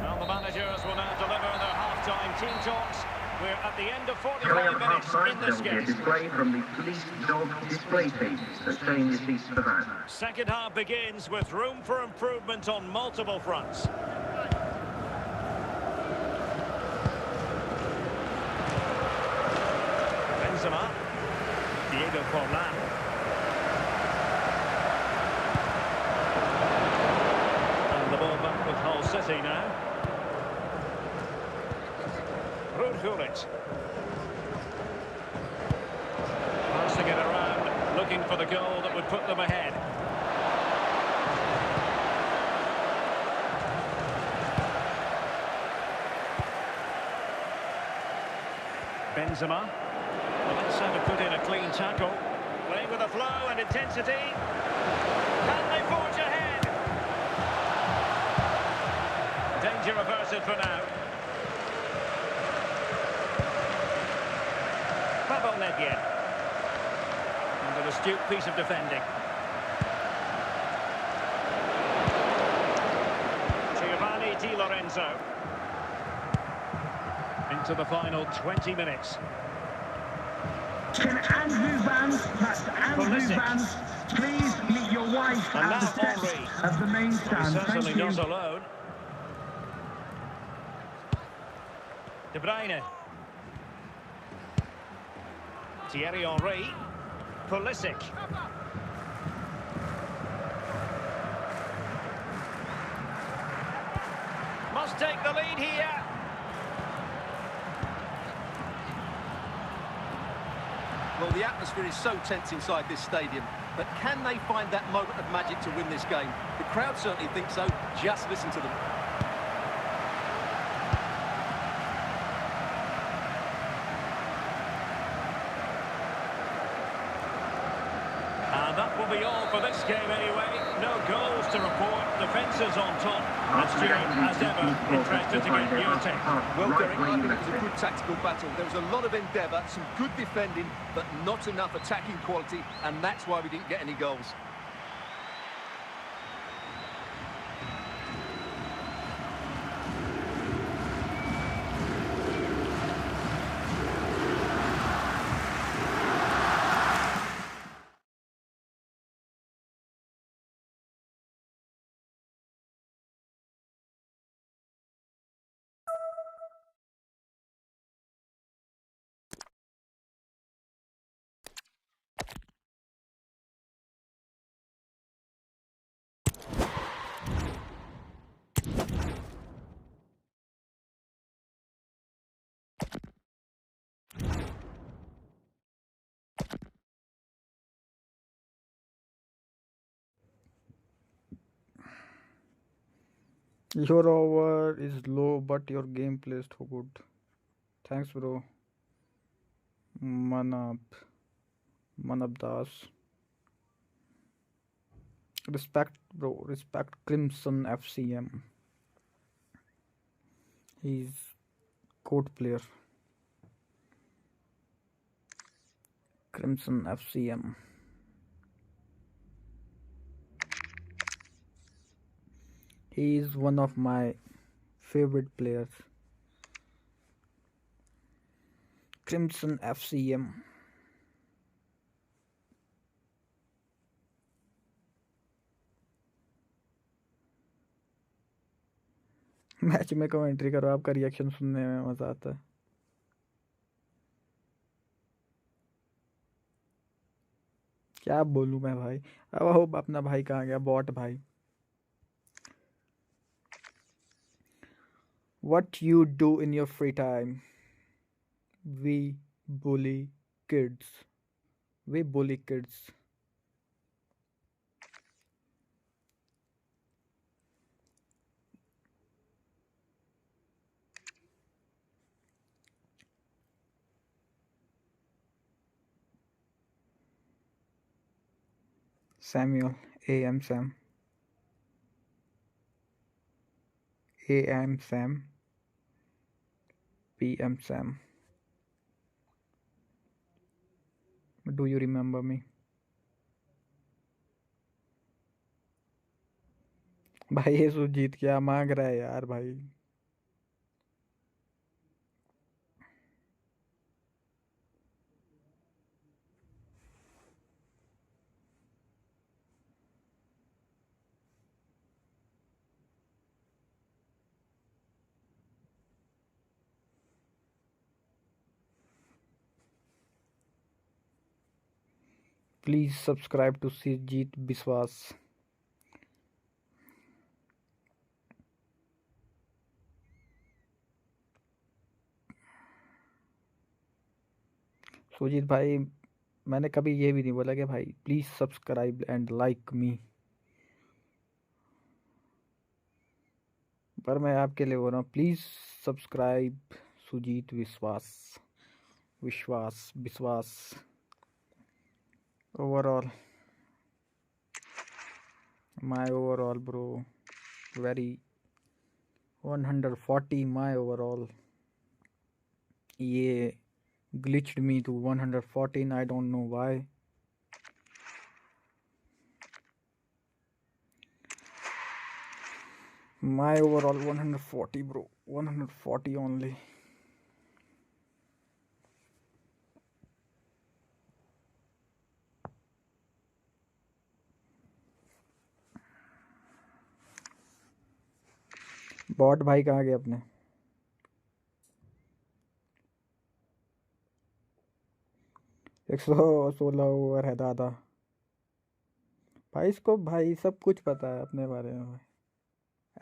Well, the managers will now deliver their half-time team talks. We're at the end of 45 minutes in this there will be a game. display from the police dog display team. So stay in your seats for that. Second half begins with room for improvement on multiple fronts. Benzema. Diego Forlan. And the ball back with Hull City now. Gullit. Passing it around, looking for the goal that would put them ahead. Benzema. Well, that's how to put in a clean tackle. Playing with a flow and intensity. Can they forge ahead? Danger averted for now. Pavel Nedved. And an astute piece of defending. Andrea Di Lorenzo. Into the final 20 minutes. Can Andrew Vance, that's Andrew Pulisic. Vance, please meet your wife And at the now steps Henry. of the main He's stand. certainly Thank you. not alone. De Bruyne. Thierry Henry. Pulisic. Must take the lead here. Well, the atmosphere is so tense inside this stadium, but can they find that moment of magic to win this game? The crowd certainly think so. Just listen to them. And that will be all for this game anyway. No goals to report. Defences on top. And Stuart, as ever, interested to get your take. Well, Derek, I think it was a good tactical battle. There was a lot of endeavour, some good defending, but not enough attacking quality, and that's why we didn't get any goals. Your over is low, but your game plays too good. Thanks, bro. Manab. Manab Das. Respect, bro. Respect Crimson FCM. He's code player. Crimson FCM. He is one of my favorite players. Crimson FCM. Match में commentary करो, आपका reaction सुनने में मजा आता है. क्या बोलूं मैं भाई. अब अपना भाई कहाँ गया, बॉट भाई. What you do in your free time? We bully kids. We bully kids. Samuel, AM Sam. AM Sam. PM Sam. Do you remember me? भाई ये सुजीत क्या मांग रहा है यार भाई. Please subscribe to Sujit Biswas. Sujit भाई, मैंने कभी ये भी नहीं बोला कि भाई please subscribe and like me, पर मैं आपके लिए बोल रहा हूँ प्लीज सब्सक्राइब सुजीत विश्वास. Overall, my overall, bro, very 140 my overall. ये glitched me to 114. I don't know why. My overall 140, bro. 140 only. Bot भाई कहाँ गए अपने? 116 ओवर है दादा भाई। इसको भाई सब कुछ पता है अपने बारे में भाई।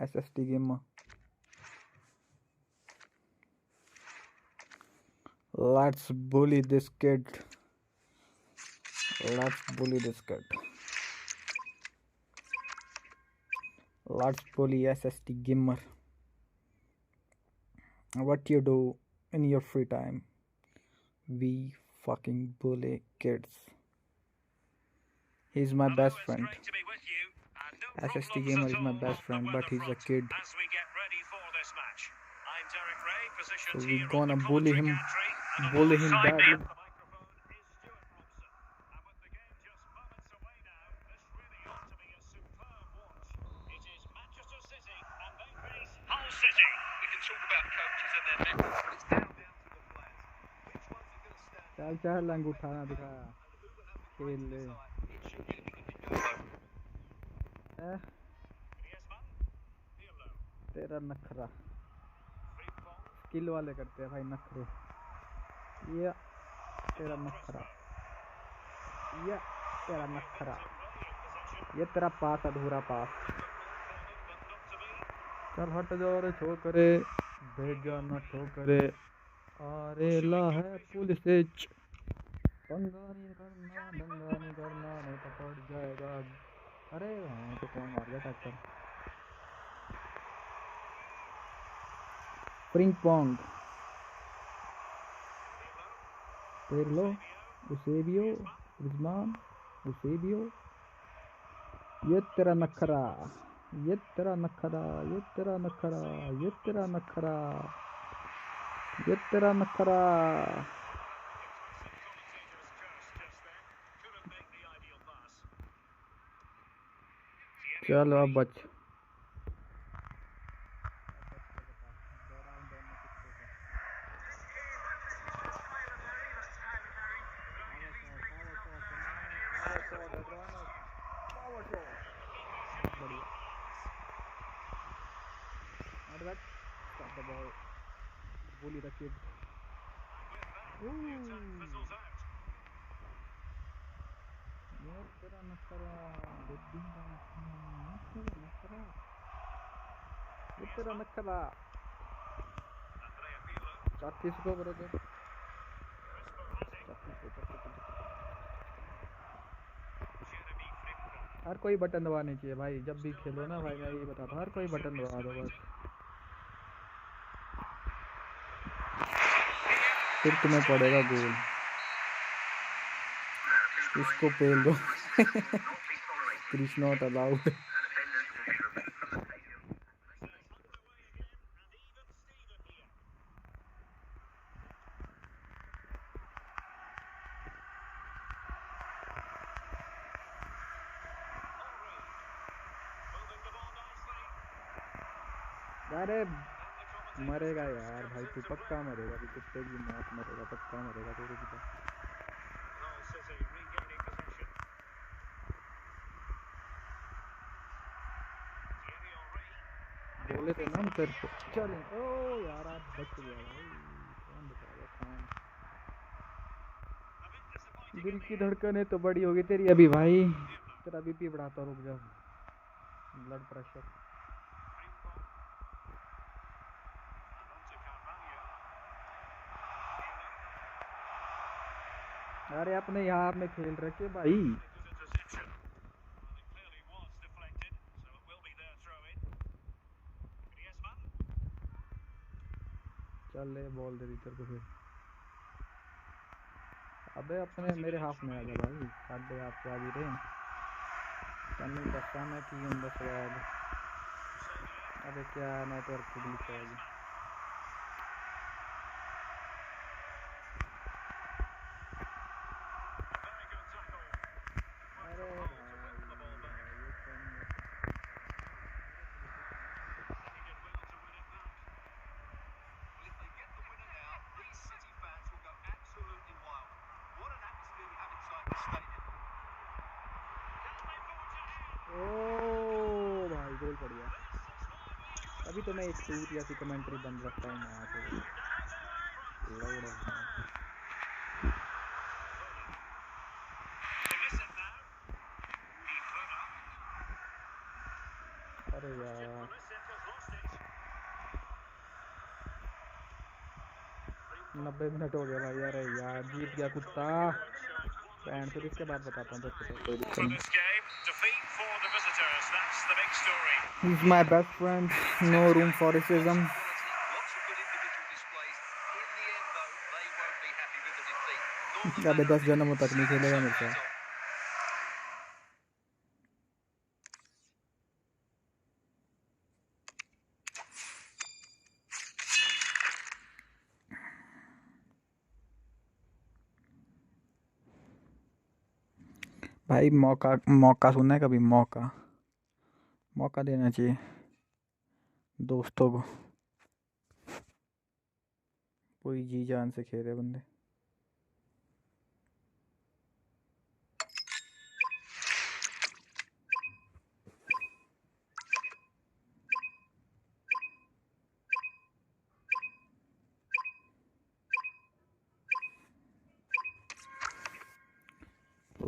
SST game. Let's bully this kid. Let's bully this kid. Let's bully SST gamer. What you do in your free time? We fucking bully kids. He's my best friend. SST gamer is my best friend, but he's a kid. So we gonna bully him badly. चल चल अंगूठा ना दिखा, खेल ले। तेरा नखरा skill वाले करते हैं भाई नखरे। ये तेरा नखरा, ये तेरा नखरा, ये तेरा पास अधूरा पास। चल हट जाओ रे छोकरे, भेजा न ठोकरे। आरेला है पुलिस पंगा नहीं करना, दंगा नहीं करना, नहीं तो पड़ जाएगा। अरे हाँ तो कौन मार गया ट्रैक्टर? स्प्रिंग पॉन्ग पेरलो उसेबियो रिजमान उसेबियो। ये तेरा नखरा, ये तेरा नखरा, ये तेरा नखरा, ये तेरा नखरा, ये तेरा नखरा। चलो अब बच। Bully the kid. ये तेरा नखरा, बुद्धि का नखरा, ये तेरा नखरा। 34 को ब्रदर, 34 को। हर कोई बटन दबाने चाहिए भाई, जब भी खेलो ना भाई। मैं यही बताता हूँ, हर कोई बटन दबा दो बस, फिर तुम्हें पड़ेगा गोल। इसको पेल दो। Chris not allowed. अरे मरेगा यार भाई, तू पक्का मरेगा, तू कुत्ते की मौत मरेगा, पक्का मरेगा तू। रुक जा। बोले थे ना हम तेरे को चल। ओ यार आज बच गया भाई, कौन बचाएगा खान। दिल की धड़कनें तो बड़ी होगी तेरी अभी भाई। तेरा बीपी बढ़ाता, रुक जा। Blood pressure. अरे अपने यहाँ में खेल रखे भाई। चल ले बॉल दे दी तेरे को फिर। अबे अपने मेरे हाफ में आ जा भाई, साढ़े हाफ आ भी रहे। कमी का समय की बस याद। अबे क्या नेटवर्क की ग्लिच आएगी। अभी तो मैं एक सूट या सी कमेंट्री बंद रखता हूँ यहाँ पे लाउड है अरे यार 90 मिनट हो गया भाई अरे यार जीत गया कुत्ता बैंड फिर इसके बाद बताता हूँ कोई दिक्कत नहीं He's my best friend no room for racism अबे 10 जन्मों तक नहीं खेलेगा मेरे साथ भाई मौका सुनना है कभी मौका देना चाहिए दोस्तों को पूरी जी जान से खेले बंदे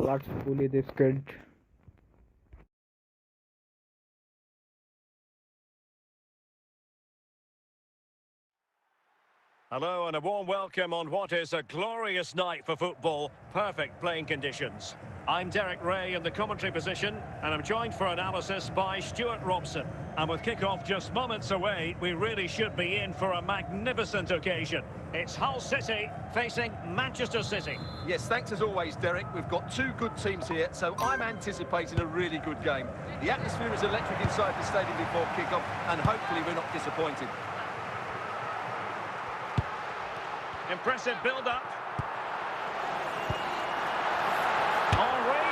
Let's bully this kid. Hello and a warm welcome on what is a glorious night for football. Perfect playing conditions. I'm Derek Ray in the commentary position and I'm joined for analysis by Stuart Robson. And with kick-off just moments away, we really should be in for a magnificent occasion. It's Hull City facing Manchester City. Yes, thanks as always, Derek. We've got two good teams here, so I'm anticipating a really good game. The atmosphere is electric inside the stadium before kick-off, and hopefully we're not disappointed. Impressive build-up. Henry!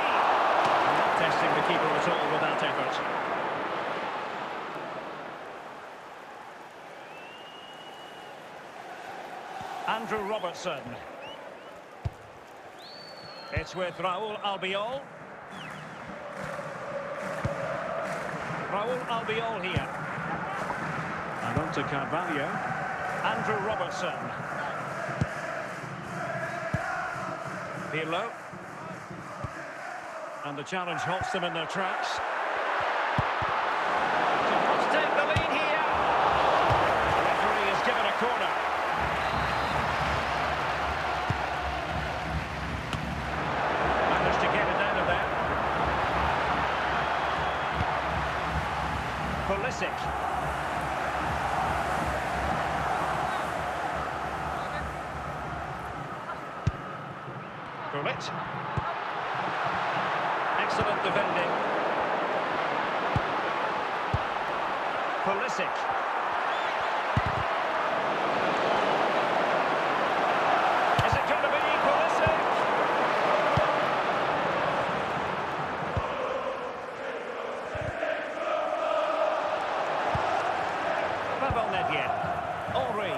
Not testing the keeper at all with that effort. Andrew Robertson. It's with Raúl Albiol. Raúl Albiol here. And on to Carvalho. Andrew Robertson. Pirlo. And the challenge halts them in their tracks. Let's take the lead here. The referee has given a corner. Managed to get it out of there. Pulisic. It. Excellent defending. Pulisic. Is it going to be Pulisic? Pavel Nedved. Henry.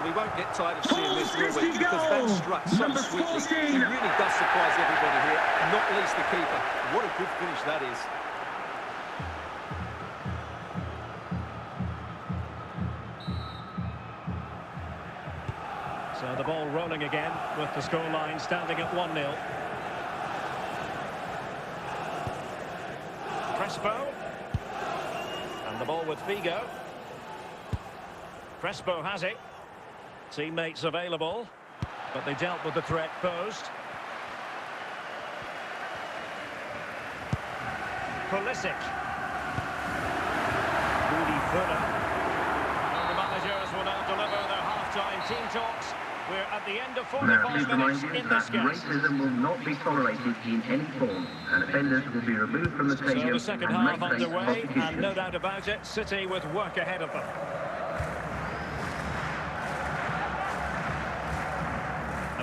We won't get tired of seeing this, will we? Because that struck so sweetly. He really does surprise everybody here, not least the keeper. What a good finish that is. So the ball rolling again with the scoreline standing at 1-0. Crespo. And the ball with Figo. Crespo has it. Teammates available, but they dealt with the threat posed. Pulisic. Rudy Fuller. And the managers will now deliver their half-time team talks. We're at the end of 45 minutes in this game. Racism will not be tolerated in any form, and offenders will be removed from the stadium. So the second half underway, and no doubt about it, City with work ahead of them.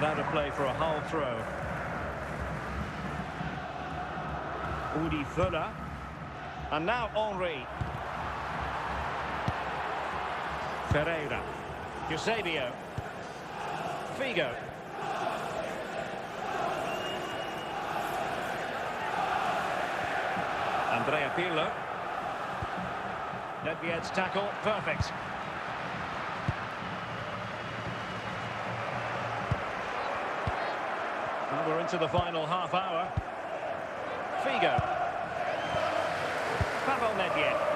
Out of play for a Hull throw. Rudy Fuller. And now Henry. Ferreira. Eusebio. Figo. Andrea Pirlo. Nedved's tackle, perfect. Well, we're into the final half hour. Figo. Pavel Nedved.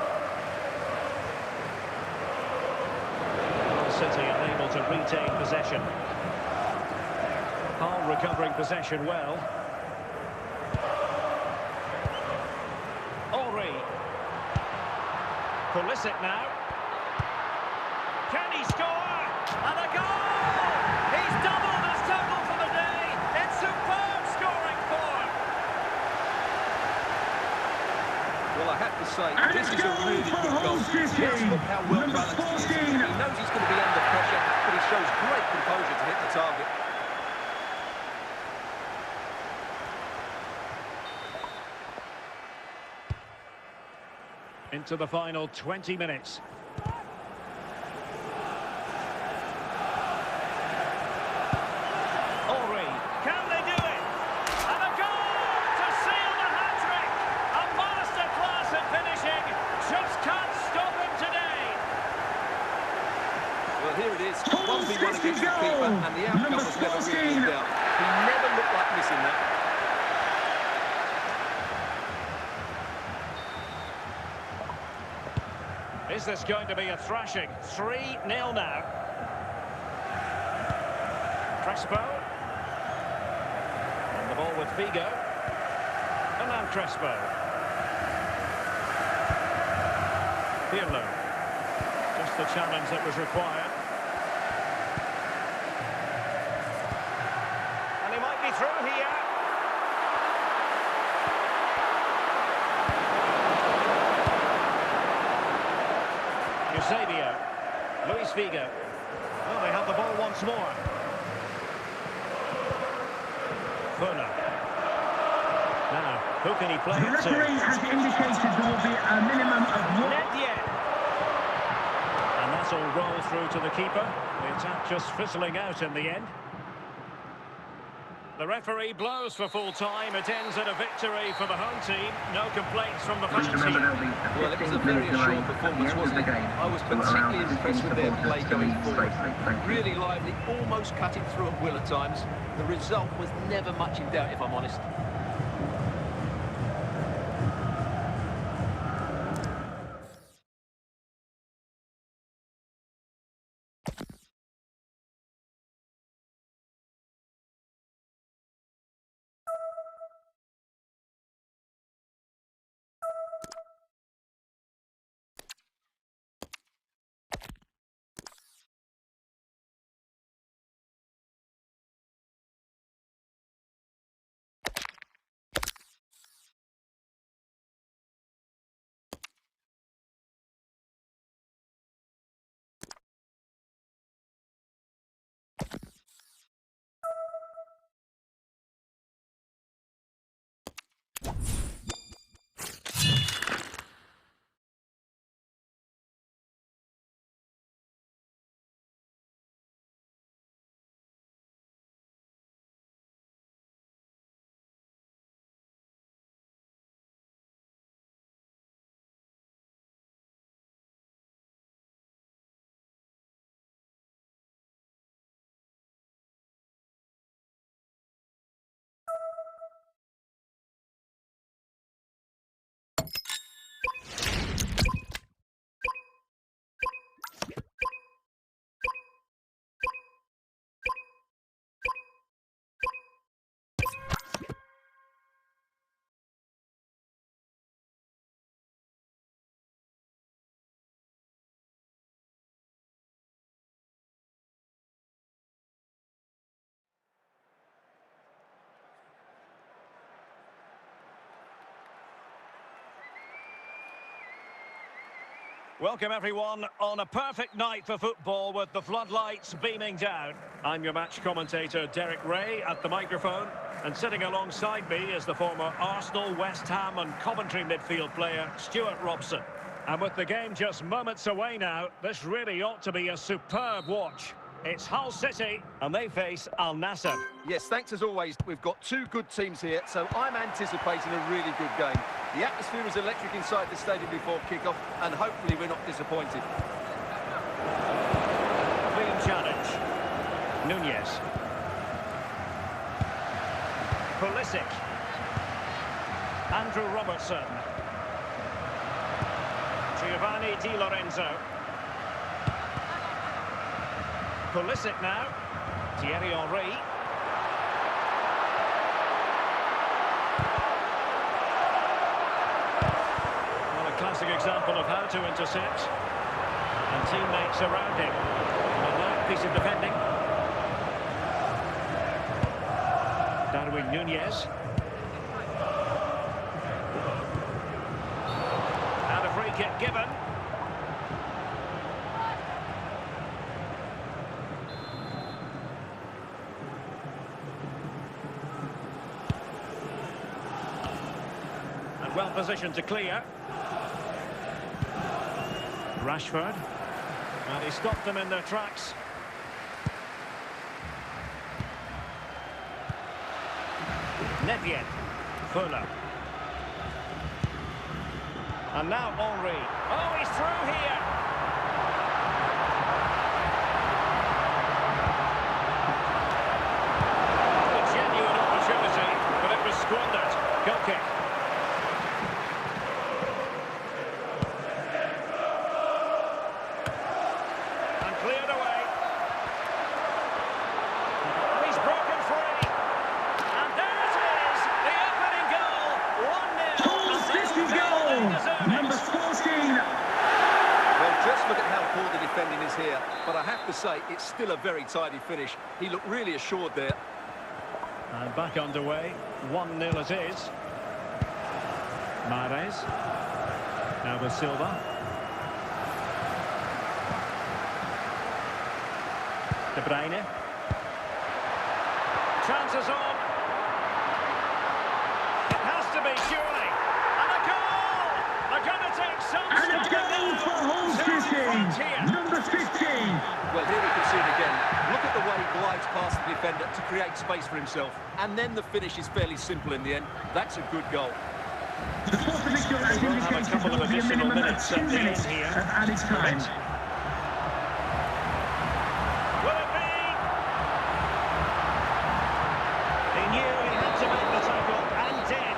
City unable to retain possession. Hull recovering possession well. Henry. Pulisic now. Can he score? And a goal! He's doubled his total for the day. It's superb scoring form. Well, I have to say, this is a really good goal. Just look how well balanced he is. He knows he's going to be under pressure, but he shows great composure to hit the target. Into the final 20 minutes. Henry, can they do it? And a goal to seal the hat-trick! A masterclass at finishing. Just can't stop him today. Well, here it is. 1v1 against the keeper, and the outcome was never really in doubt. He never looked like missing that. Is this going to be a thrashing? 3-0 now. Crespo. On the ball with Figo. And now Crespo. Pirlo. Just the challenge that was required. And he might be through here. Eusebio. Luis Figo. Oh, they have the ball once more. Furner. Now, who can he play The it to? referee has indicated there will be a minimum of one. Nedved. And that's all rolled through to the keeper. The attack just fizzling out in the end. The referee blows for full time. It ends at a victory for the home team. No complaints from the fans here. Well, it was a very assured performance, wasn't it? I was particularly impressed with their play going forward. Really lively, almost cutting through at will at times. The result was never much in doubt, if I'm honest. Welcome everyone on a perfect night for football with the floodlights beaming down. I'm your match commentator Derek Ray at the microphone, and sitting alongside me is the former Arsenal, West Ham and Coventry midfield player Stuart Robson. And with the game just moments away now, this really ought to be a superb watch. It's Hull City, and they face Al Nassr. Yes, thanks as always. We've got two good teams here, so I'm anticipating a really good game. The atmosphere is electric inside the stadium before kick-off, and hopefully we're not disappointed. Clean challenge. Nunez. Pulisic. Andrew Robertson. Giovanni Di Lorenzo. Pulisic now. Thierry Henry. Well, a classic example of how to intercept. And teammates around him. A nice piece of defending. Darwin Nunez. And a free kick given. And well positioned to clear. Rashford. And he stopped them in their tracks. Nevien. Fuller. And now Henry. Oh, he's through here. A genuine opportunity, but it was squandered. Goal kick. And cleared away. He's broken free. And there it is, the opening goal. 1-0. Hull City goal! Number 14. Well, just look at how poor the defending is here, but I have to say, it's still a very tidy finish. He looked really assured there. And back underway. 1-0 it is. Mahrez. Now with Silva. De Bruyne. Chances on. It has to be, surely. And a goal! They're going to take some And a stopping goal now. for Hull Two in front City. here. Number 15. Well, here we can see it again. Look at the way he glides past the defender to create space for himself. And then the finish is fairly simple in the end. That's a good goal. The fourth official has We'll have a indicated couple there of will be a additional minimum of minutes 2 at the end minutes here. of added time. Will it be? He knew he had to make the tackle and did.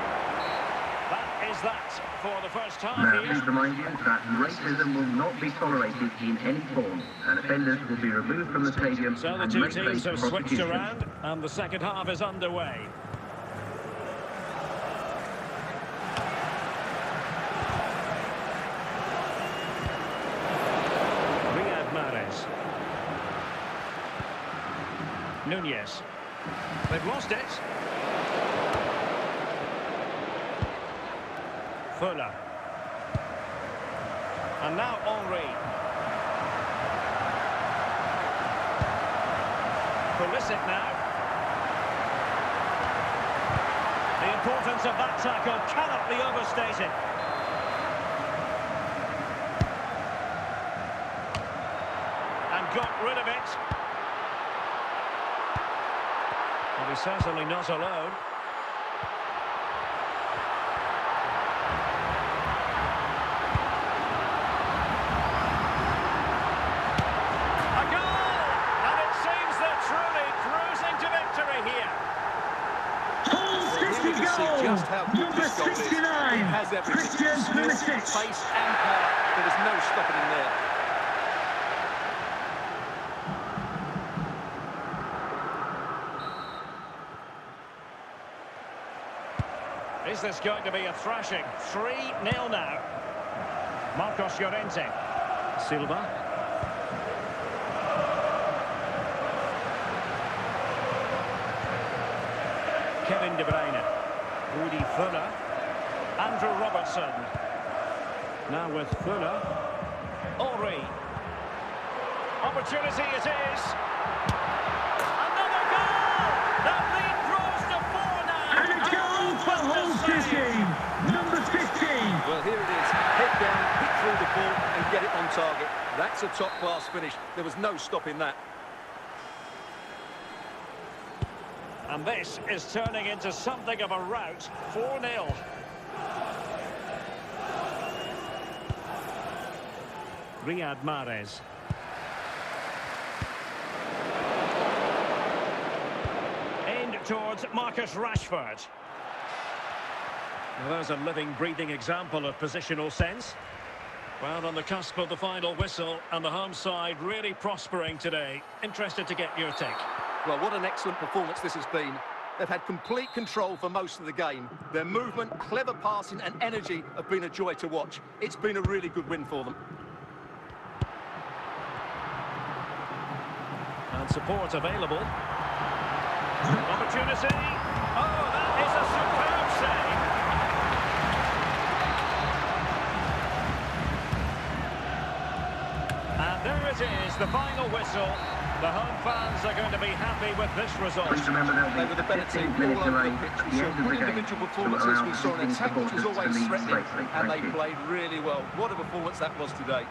That is that for the first half Now, here. please remind you that racism will not be tolerated in any form, and offenders will be removed from the stadium So the and two may teams face have switched prosecution. around and the second half is underway. Mahrez. Nunez. They've lost it. Fuller. And now Henry. Pulisic now. The importance of that tackle cannot be overstated. Got rid of it. Well, he's certainly not alone. A goal! And it seems they're truly cruising to victory here. Hull City You can see goal! just how good Number this goal is. 69. He has everything. Christian Skill, Pulisic. pace and power. There is no stopping him there. Is this going to be a thrashing? 3-0 now. Marcos Llorente. Silva. Kevin De Bruyne. Rudy Fuller. Andrew Robertson. Now with Fuller. Henry. Opportunity it is. Another goal! That lead grows to 4 now. And a goal for Hull City. Number 15. Well, here it is. Head down, hit through the ball and get it on target. That's a top-class finish. There was no stopping that. And this is turning into something of a rout. 4-0. Riyad Mahrez. Aimed towards Marcus Rashford. Now there's a living, breathing example of positional sense. Well, on the cusp of the final whistle, and the home side really prospering today. Interested to get your take. Well, what an excellent performance this has been. They've had complete control for most of the game. Their movement, clever passing and energy have been a joy to watch. It's been a really good win for them. And support available. Opportunity. Oh, that is a superb save. And there it is, the final whistle. The home fans are going to be happy with this result. Please remember They were the better team all over the pitch. We saw good individual performances. We saw an attack which was always threatening, and they played really well. What a performance that was today.